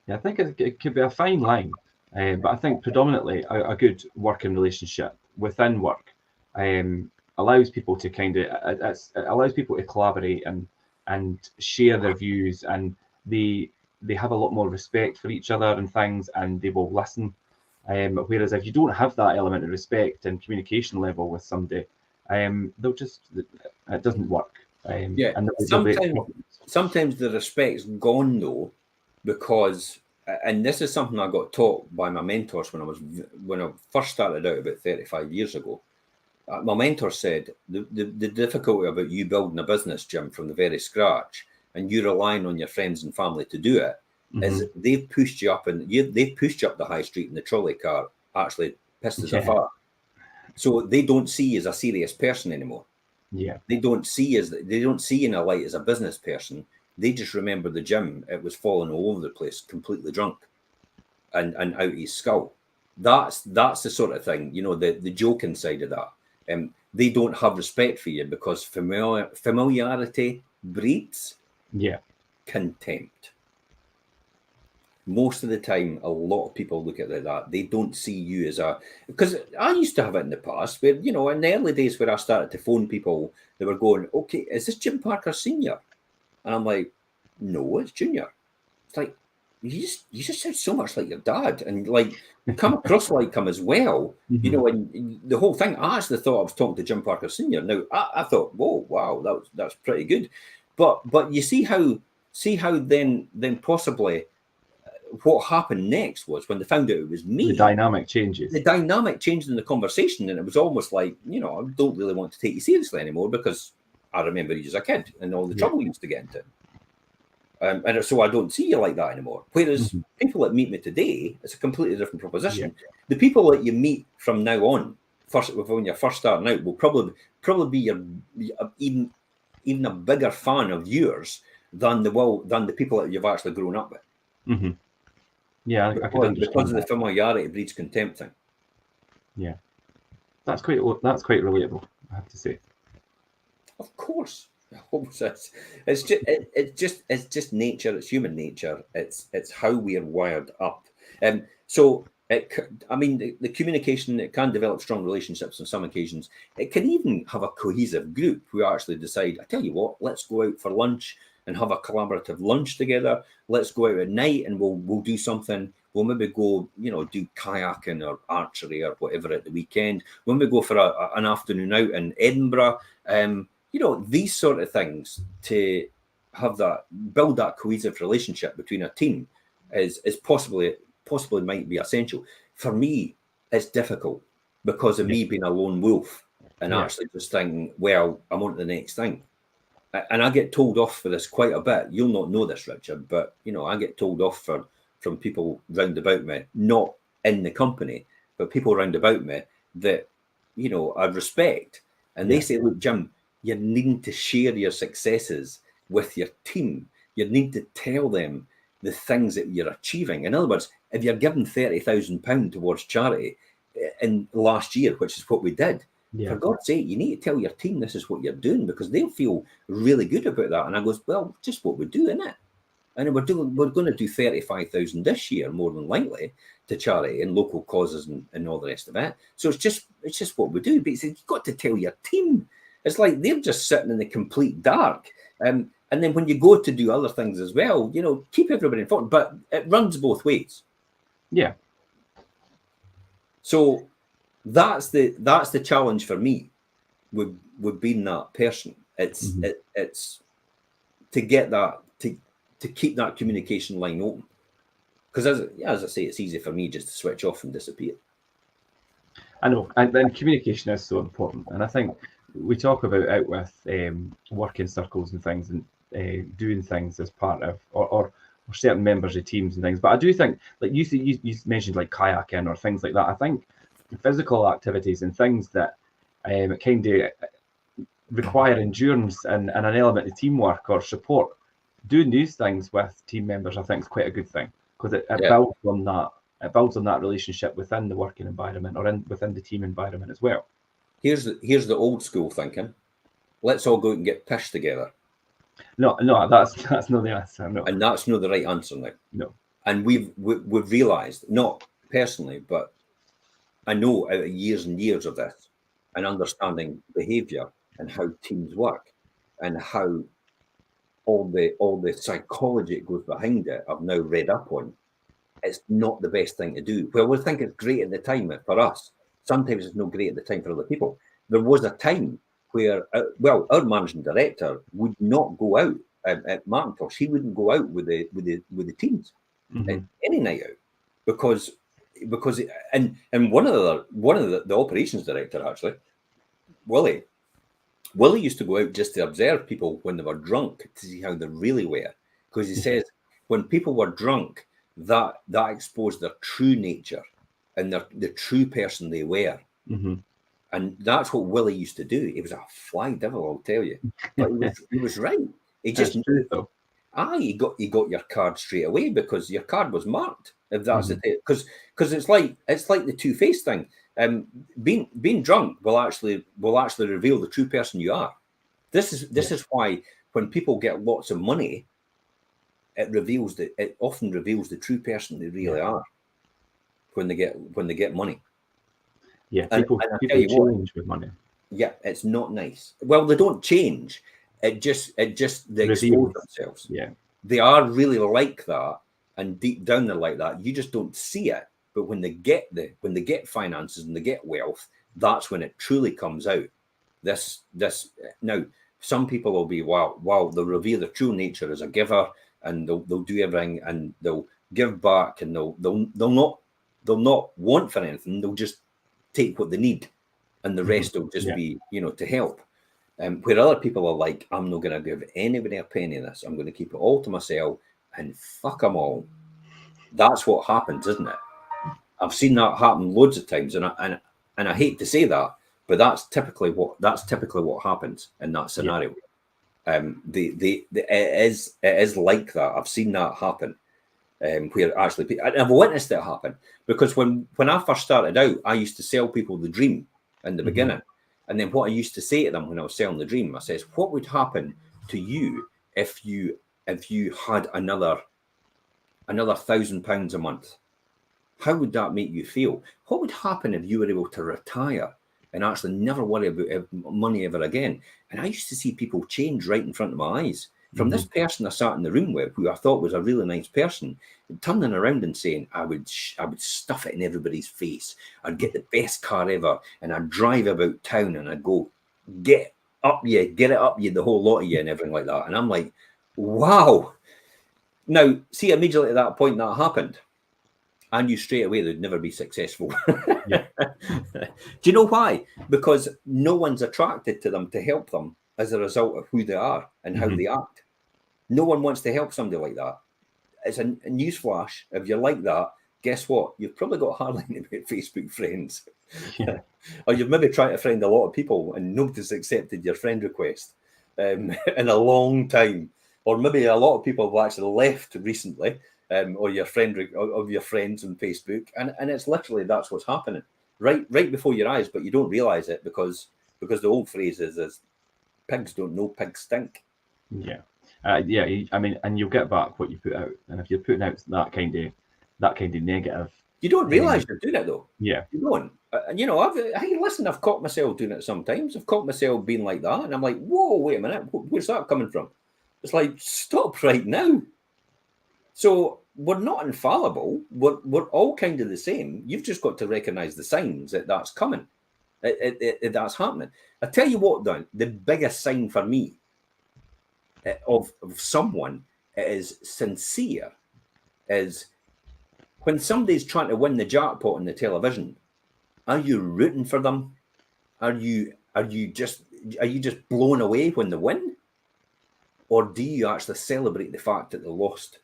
Yeah, I think it could be a fine line, but I think predominantly a good working relationship within work allows people to allows people to collaborate and share their views, and they have a lot more respect for each other and things, and they will listen. Whereas if you don't have that element of respect and communication level with somebody, it doesn't work. And sometimes the respect's gone though, because, and this is something I got taught by my mentors when I first started out about 35 years ago. My mentor said the difficulty about you building a business, Jim, from the very scratch, and you relying on your friends and family to do it, is they've pushed you up, and they've pushed you up the high street in the trolley car, actually pissed as a fart. So they don't see you as a serious person anymore. Yeah, they don't see you in a light as a business person. They just remember the gym. It was falling all over the place, completely drunk, and out his skull. That's the sort of thing, the joking side of that. They don't have respect for you because familiarity breeds contempt. most of the time, a lot of people look at it like that. They don't see you as a, because I used to have it in the past where, you know, in the early days where I started to phone people, they were going, okay, is this Jim Parker Senior? And I'm like, no, it's Junior. It's like, you just sound so much like your dad, and like you come across like him as well. You know, and the whole thing, I actually thought I was talking to Jim Parker Senior. Now I thought, whoa, wow, that's pretty good. But you see how then possibly what happened next was when they found out it was me. The dynamic changes. The dynamic changed in the conversation, and it was almost like, you know, I don't really want to take you seriously anymore because I remember you as a kid and all the trouble you used to get into. And so I don't see you like that anymore. Whereas people that meet me today, it's a completely different proposition. Yeah. The people that you meet from now on, when you're first starting out, will probably be your even a bigger fan of yours than the people that you've actually grown up with. Yeah, I could understand because of the familiarity breeds contempt thing. Yeah, that's quite relatable, I have to say. Of course. It's just nature. It's human nature. It's how we are wired up. So the communication, it can develop strong relationships on some occasions. It can even have a cohesive group who actually decide, I tell you what, let's go out for lunch and have a collaborative lunch together. Let's go out at night and we'll do something. We'll maybe go, you know, do kayaking or archery or whatever at the weekend. When we go for an afternoon out in Edinburgh, you know, these sort of things to build that cohesive relationship between a team is possibly might be essential. For me, it's difficult because of me being a lone wolf and actually just thinking, well, I'm on to the next thing. And I get told off for this quite a bit. You'll not know this, Richard, but, you know, I get told off from people round about me, not in the company, but people round about me that, you know, I respect. And they say, look, Jim, you're needing to share your successes with your team. You need to tell them the things that you're achieving. In other words, if you're giving £30,000 towards charity in last year, which is what we did, for God's sake, you need to tell your team this is what you're doing because they'll feel really good about that. And I goes, well, just what we do, isn't it? And we're going to do 35,000 this year, more than likely, to charity and local causes and all the rest of it. So it's just what we do. But you've got to tell your team. It's like they're just sitting in the complete dark. And then when you go to do other things as well, you know, keep everybody informed. But it runs both ways. Yeah. So that's the challenge for me with being that person. It's to get that to keep that communication line open. Because as I say, it's easy for me just to switch off and disappear. I know, and then communication is so important. And I think we talk about out with working circles and things and doing things as part of or certain members of teams and things. But I do think, like you mentioned, like kayaking or things like that. I think physical activities and things that kind of require endurance and an element of teamwork or support. Doing these things with team members, I think, is quite a good thing because it builds on that. It builds on that relationship within the working environment or within the team environment as well. Here's the old school thinking. Let's all go out and get pissed together. No, that's not the answer. No, and that's not the right answer now. No, and we've realised, not personally, but I know out of years and years of this and understanding behaviour and how teams work and how all the psychology that goes behind it, I've now read up on. It's not the best thing to do. Well, we think it's great at the time for us. Sometimes it's not great at the time for other people. There was a time where, our managing director would not go out at Macintosh. He wouldn't go out with the teams any night out because and one of the operations director actually, Willie used to go out just to observe people when they were drunk to see how they really were, because he says when people were drunk, that exposed their true nature and the true person they were. And that's what Willie used to do. He was a fly devil, I'll tell you. But he was right. He just knew. You got your card straight away because your card was marked. If that's because it's like the two-faced thing. Being drunk will actually reveal the true person you are. This is why when people get lots of money, it often reveals the true person they really are when they get money. Yeah, people tell change with money. Yeah, it's not nice. Well, they don't change. It just they expose themselves. Yeah, they are really like that, and deep down they're like that. You just don't see it. But when they get finances and they get wealth, that's when it truly comes out. This now, some people will be wow, they'll reveal their true nature as a giver, and they'll do everything, and they'll give back, and they'll not want for anything. They'll just take what they need, and the rest will just be to help. Where other people are like, I'm not going to give anybody a penny of this. I'm going to keep it all to myself and fuck them all. That's what happens, isn't it? I've seen that happen loads of times, and I hate to say that, but that's typically what happens in that scenario. It is like that. I've seen that happen. Where actually, I've witnessed it happen, because when I first started out, I used to sell people the dream in the beginning, and then what I used to say to them when I was selling the dream, I says, "What would happen to you if you had another £1,000 a month? How would that make you feel? What would happen if you were able to retire and actually never worry about money ever again?" And I used to see people change right in front of my eyes. From this person I sat in the room with, who I thought was a really nice person, turning around and saying, I would stuff it in everybody's face. I'd get the best car ever, and I'd drive about town, and I'd go, get it up you, the whole lot of you, and everything like that. And I'm like, wow. Now, see, immediately at that point that happened, I knew straight away they'd never be successful. Do you know why? Because no one's attracted to them to help them as a result of who they are and how they act. No one wants to help somebody like that. It's a newsflash. If you're like that, guess what? You've probably got hardly any Facebook friends. Or you've maybe tried to friend a lot of people and nobody's accepted your friend request in a long time. Or maybe a lot of people have actually left recently, or your friend of your friends on Facebook, and it's literally that's what's happening right before your eyes, but you don't realize it because the old phrase is pigs don't know, pigs stink. I mean, and you'll get back what you put out, and if you're putting out that kind of negative, you don't realize you're doing it though. You don't. I've caught myself doing it sometimes. I've caught myself being like that, and I'm like, whoa, wait a minute, where's that coming from? It's like, stop right now. So we're not infallible. We're all kind of the same. You've just got to recognize the signs that that's coming, that's happening. I tell you what, though, the biggest sign for me of someone is sincere is when somebody's trying to win the jackpot on the television. Are you rooting for them? Are you just blown away when they win? Or do you actually celebrate the fact that they lost?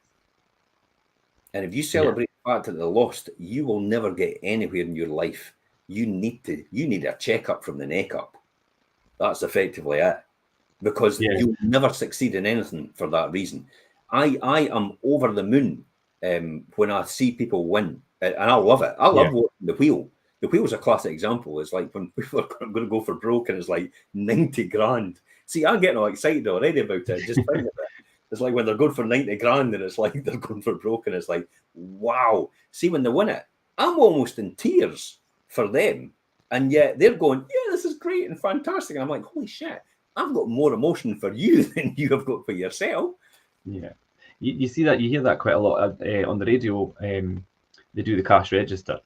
And if you celebrate the fact that they lost, you will never get anywhere in your life. You need a checkup from the neck up. That's effectively it. Because you'll never succeed in anything for that reason. I am over the moon when I see people win, and I love it. I love watching the wheel. The wheel's a classic example. It's like when people are going to go for broke and it's like 90 grand. See, I'm getting all excited already about it. Just thinking about it. It's like when they're going for 90 grand and it's like they're going for broke and it's like, wow. See, when they win it, I'm almost in tears for them. And yet they're going, yeah, this is great and fantastic. And I'm like, holy shit, I've got more emotion for you than you have got for yourself. Yeah. You see that, you hear that quite a lot on the radio. They do the cash register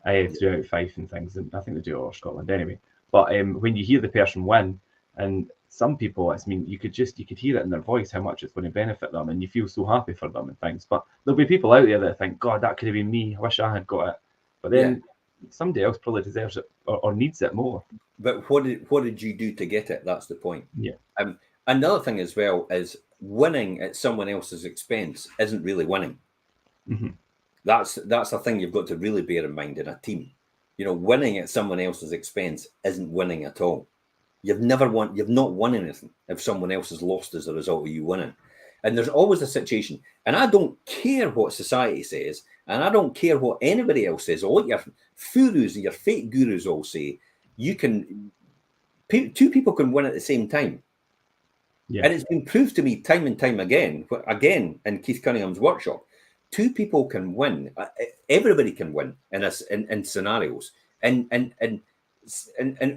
throughout Fife and things, and I think they do it all over Scotland anyway. But when you hear the person win, and some people, you could hear it in their voice how much it's going to benefit them, and you feel so happy for them and things. But there'll be people out there that think, God, that could have been me. I wish I had got it. But then somebody else probably deserves it or needs it more. But what did you do to get it? That's the point. Yeah. Another thing as well is winning at someone else's expense isn't really winning. That's a thing you've got to really bear in mind in a team. Winning at someone else's expense isn't winning at all. You've not won anything if someone else has lost as a result of you winning. And there's always a situation, and I don't care what society says, and I don't care what anybody else says, or what your gurus and your fake gurus all say. Two people can win at the same time. Yeah. And it's been proved to me time and time again in Keith Cunningham's workshop. Two people can win. Everybody can win in scenarios, in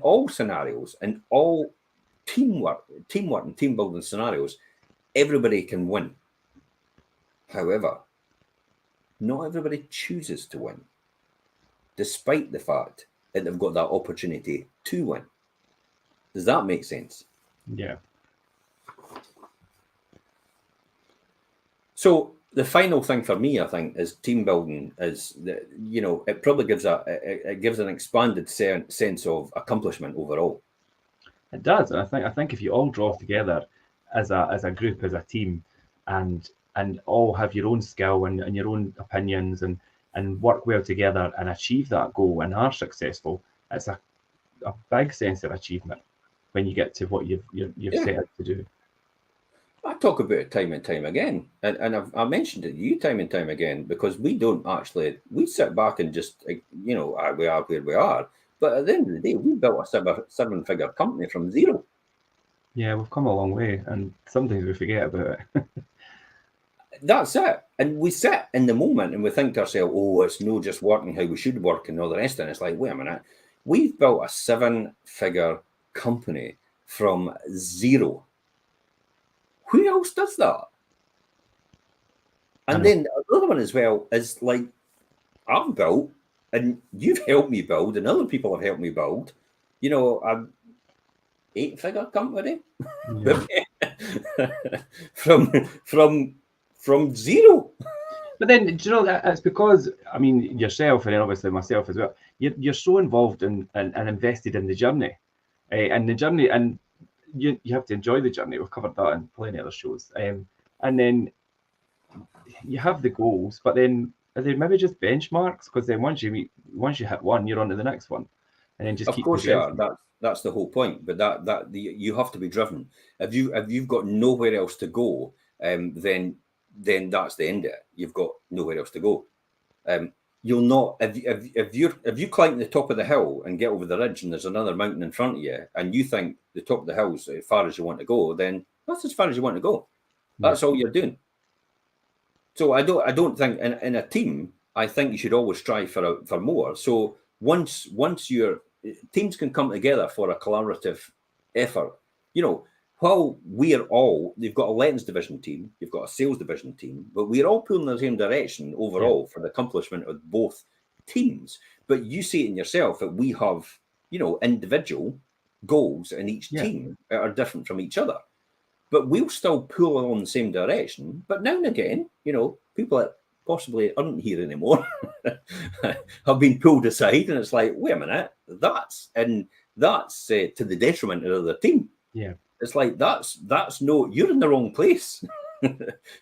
all scenarios, and all teamwork and team building scenarios. Everybody can win. However, not everybody chooses to win, despite the fact that they've got that opportunity to win. Does that make sense? Yeah. So the final thing for me, I think, is team building. Is that, you know, it probably gives an expanded sense of accomplishment overall. It does, and I think if you all draw together as a group, as a team, and all have your own skill and your own opinions and work well together and achieve that goal and are successful, it's a big sense of achievement when you get to what you've set out to do. I talk about it time and time again, and I've mentioned it to you time and time again, because we sit back and just, you know, we are where we are. But at the end of the day, we built a seven-figure company from zero. Yeah, we've come a long way, and sometimes we forget about it. That's it. And we sit in the moment and we think to ourselves, oh, it's no just working how we should work and all the rest. And it's like, wait a minute, we've built a seven-figure company from zero. Who else does that? And then the other one as well is like, I've built, and you've helped me build, and other people have helped me build, you know, an 8-figure company. Yeah. from zero. But then, do you know, that it's because, I mean, yourself and then obviously myself as well, you're so involved and invested in the journey, and the journey, and you have to enjoy the journey. We've covered that in plenty of other shows, and then you have the goals, but then are they maybe just benchmarks? Because then once you hit one, you're on to the next one, and then just Of keep course you are. progressing. That's the whole point. But you have to be driven. If you've got nowhere else to go, then that's the end of it. You've got nowhere else to go. You'll not, if you climb the top of the hill and get over the ridge and there's another mountain in front of you, and you think the top of the hill's as far as you want to go, then that's as far as you want to go. That's all you're doing. So I don't think in a team, I think you should always strive for more. So once your teams can come together for a collaborative effort, you know, while you've got a lettings division team, you've got a sales division team, but we're all pulling in the same direction overall for the accomplishment of both teams. But you see it in yourself that we have, you know, individual goals in each team that are different from each other. But we'll still pull along the same direction. But now and again, you know, people that possibly aren't here anymore have been pulled aside, and it's like, wait a minute, that's to the detriment of the team. Yeah. It's like you're in the wrong place.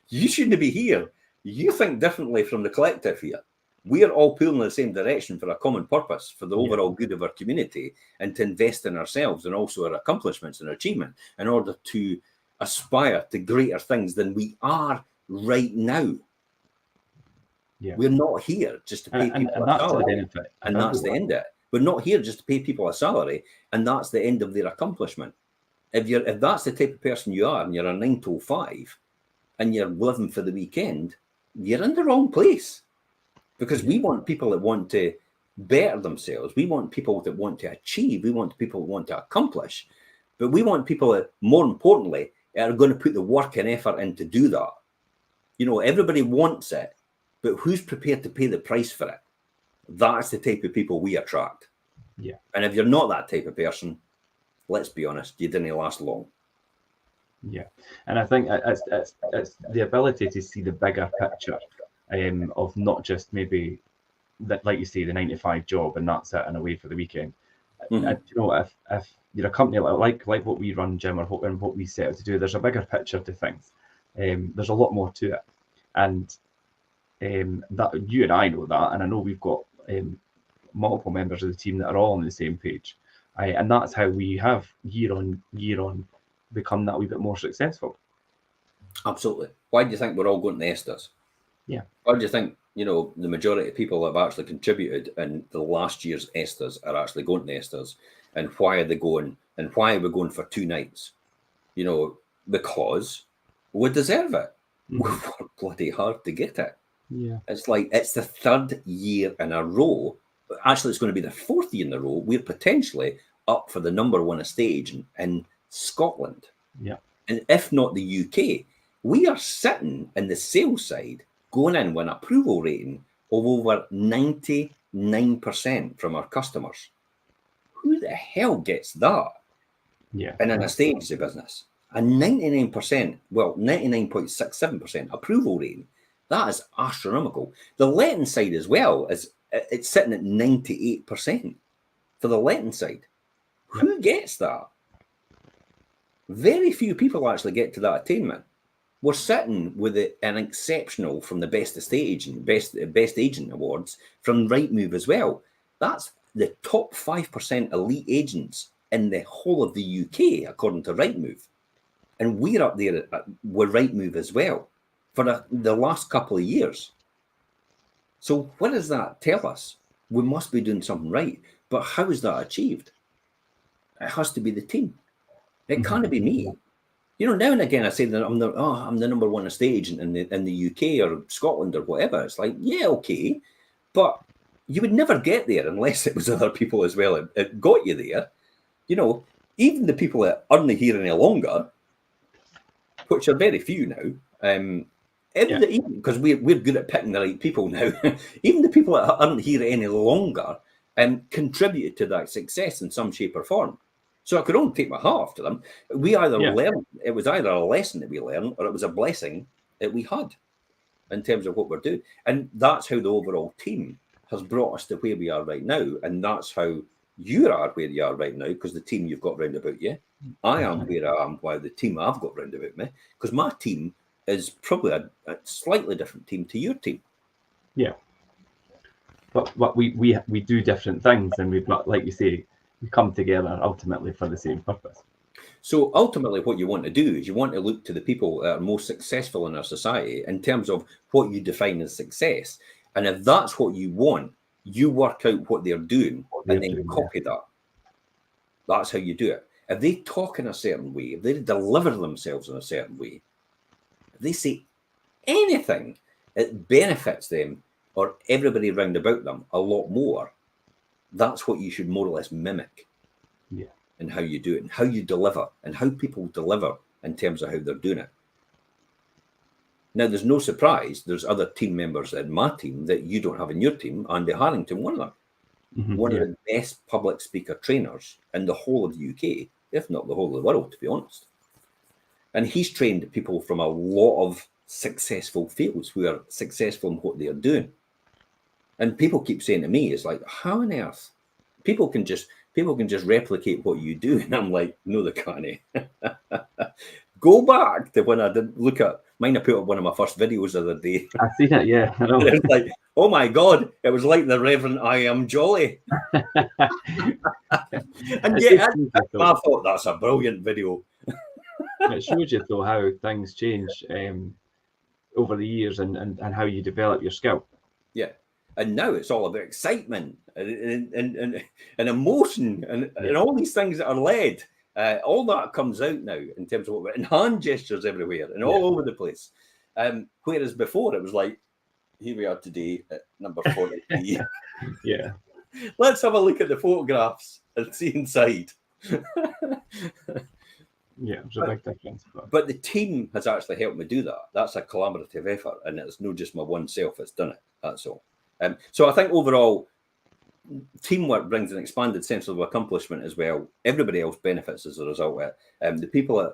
You shouldn't be here. You think differently from the collective here. We are all pulling in the same direction for a common purpose, for the overall good of our community, and to invest in ourselves and also our accomplishments and achievement in order to aspire to greater things than we are right now. Yeah. We're not here just to pay people a salary, and that's the end of it. We're not here just to pay people a salary, and that's the end of their accomplishment. If that's the type of person you are, and you're a 9 to 5, and you're living for the weekend, you're in the wrong place. Because we want people that want to better themselves. We want people that want to achieve. We want people that want to accomplish. But we want people that, more importantly, are going to put the work and effort in to do that. You know, everybody wants it, but who's prepared to pay the price for it? That's the type of people we attract. Yeah. And if you're not that type of person, let's be honest, you didn't last long. Yeah, and I think it's the ability to see the bigger picture of not just maybe that, like you say, the 9 to 5 job and that's it and away for the weekend. Mm-hmm. And, you know, if you're a company like what we run, Jim, or what we set out to do, there's a bigger picture to things. There's a lot more to it, and that you and I know that, and I know we've got multiple members of the team that are all on the same page, and that's how we have year on become that wee bit more successful. Absolutely. Why do you think we're all going to Esters? Yeah. Why do you think, you know, the majority of people that have actually contributed in the last year's Esters are actually going to Esters? And why are they going? And why are we going for 2 nights? You know, because we deserve it. Mhm. We've worked bloody hard to get it. Yeah. It's like it's the third year in a row. Actually, it's going to be the fourth year in a row. We're potentially up for the #1 stage in Scotland. Yeah. And if not the UK, we are sitting in the sales side going in with an approval rating of over 99% from our customers. Who the hell gets that? Yeah. And in a stage of business, a 99%, well, 99.67% approval rating. That is astronomical. The letting side as well it's sitting at 98% for the letting side. Yep. Who gets that? Very few people actually get to that attainment. We're sitting with an exceptional from the best estate agent, best agent awards from Rightmove as well. That's the top 5% elite agents in the whole of the UK, according to Rightmove. And we're up there with Rightmove as well for the last couple of years. So what does that tell us? We must be doing something right. But how is that achieved? It has to be the team. It can't be me. You know, now and again I say that I'm the #1 estate agent in the UK or Scotland or whatever. It's like, yeah, okay, but you would never get there unless it was other people as well. It got you there. You know, even the people that aren't here any longer, which are very few now, because we're good at picking the right people now. Even the people that aren't here any longer contributed to that success in some shape or form. So I could only take my hat off to them. We either learned, it was either a lesson that we learned or it was a blessing that we had in terms of what we're doing. And that's how the overall team has brought us to where we are right now. And that's how you are where you are right now, because the team you've got round about you. I am where I am by the team I've got round about me, because my team is probably a slightly different team to your team. Yeah. But we do different things, and we've got, like you say, we come together ultimately for the same purpose. So ultimately what you want to do is you want to look to the people that are most successful in our society in terms of what you define as success. And if that's what you want, you work out what they're doing and then copy that. That's how you do it. If they talk in a certain way, if they deliver themselves in a certain way, if they say anything that benefits them or everybody round about them a lot more, that's what you should more or less mimic. Yeah. And how you do it and how you deliver and how people deliver in terms of how they're doing it. Now, there's no surprise. There's other team members in my team that you don't have in your team. Andy Harrington, one of them. One of the best public speaker trainers in the whole of the UK, if not the whole of the world, to be honest. And he's trained people from a lot of successful fields who are successful in what they are doing. And people keep saying to me, it's like, how on earth? People can just replicate what you do. And I'm like, no, they can't. Go back to when I did look at mine. I put up one of my first videos the other day. I've seen it, yeah. I know. It's like, oh my God, it was like the Reverend I Am Jolly. And yeah, I thought that's a brilliant video. It shows you though how things change over the years and how you develop your skill. Yeah. And now it's all about excitement and emotion and all these things that are led. All that comes out now in terms of and hand gestures everywhere and all over the place. Whereas before it was like, here we are today at number 43. Yeah. Let's have a look at the photographs and see inside. Yeah, it's a big difference. But the team has actually helped me do that. That's a collaborative effort, and it's not just my one self that's done it. That's all. So I think overall, teamwork brings an expanded sense of accomplishment as well. Everybody else benefits as a result of it. The people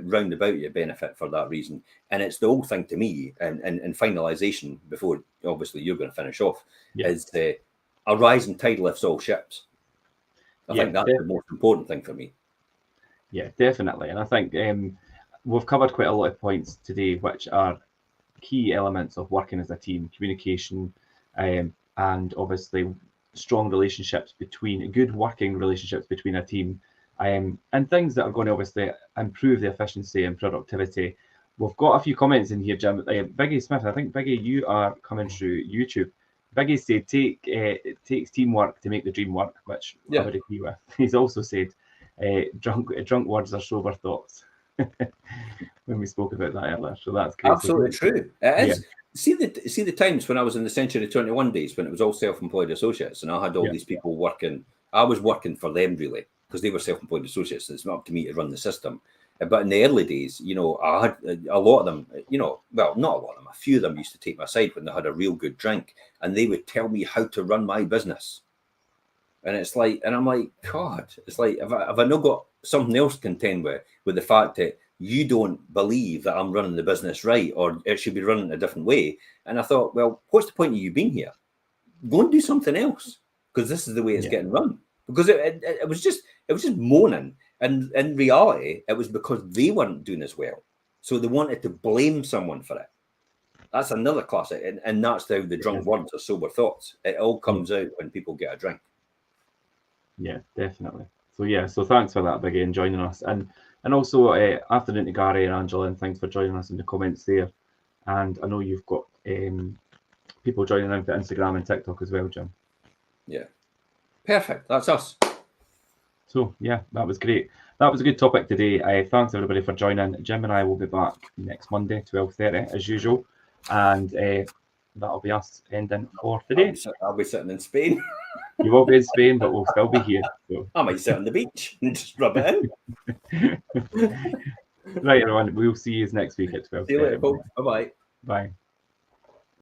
round about you benefit for that reason. And it's the old thing to me, and finalisation, before obviously you're going to finish off, is a rising tide lifts all ships. I think that's the most important thing for me. Yeah, definitely. And I think we've covered quite a lot of points today, which are key elements of working as a team: communication, and obviously strong relationships good working relationships between a team, and things that are going to obviously improve the efficiency and productivity. We've got a few comments in here, Jim. Biggie Smith, I think, Biggie, you are coming through YouTube. Biggie said, it takes teamwork to make the dream work, which I would agree with. He's also said, drunk words are sober thoughts. when we spoke about that earlier. So that's great. Absolutely true. It is. See the times when I was in the Century 21 days when it was all self-employed associates and I had all these people working. I was working for them really because they were self-employed associates. It's not up to me to run the system. But in the early days, I had a lot of them, well, not a lot of them, a few of them used to take my side when they had a real good drink and they would tell me how to run my business. And it's like, and I'm like, God, it's like, have I not got something else to contend with the fact that you don't believe that I'm running the business right or it should be running a different way? And I thought, well, what's the point of you being here? Go and do something else because this is the way it's getting run. Because it was just moaning. And in reality, it was because they weren't doing as well. So they wanted to blame someone for it. That's another classic. And that's how the drunk words are sober thoughts. It all comes out when people get a drink. Yeah, definitely. So thanks for that, Biggie, and joining us. And also, afternoon to Gary and Angela, and thanks for joining us in the comments there. And I know you've got people joining in for Instagram and TikTok as well, Jim. Yeah. Perfect. That's us. So, yeah, that was great. That was a good topic today. Thanks, everybody, for joining. Jim and I will be back next Monday, 12:30, as usual. And that'll be us ending for today. I'll be sitting in Spain. You won't be in Spain, but we'll still be here. So. I might sit on the beach and just rub it in. Right, everyone. We'll see you next week at 12:30. See you later, folks. Bye-bye. Bye.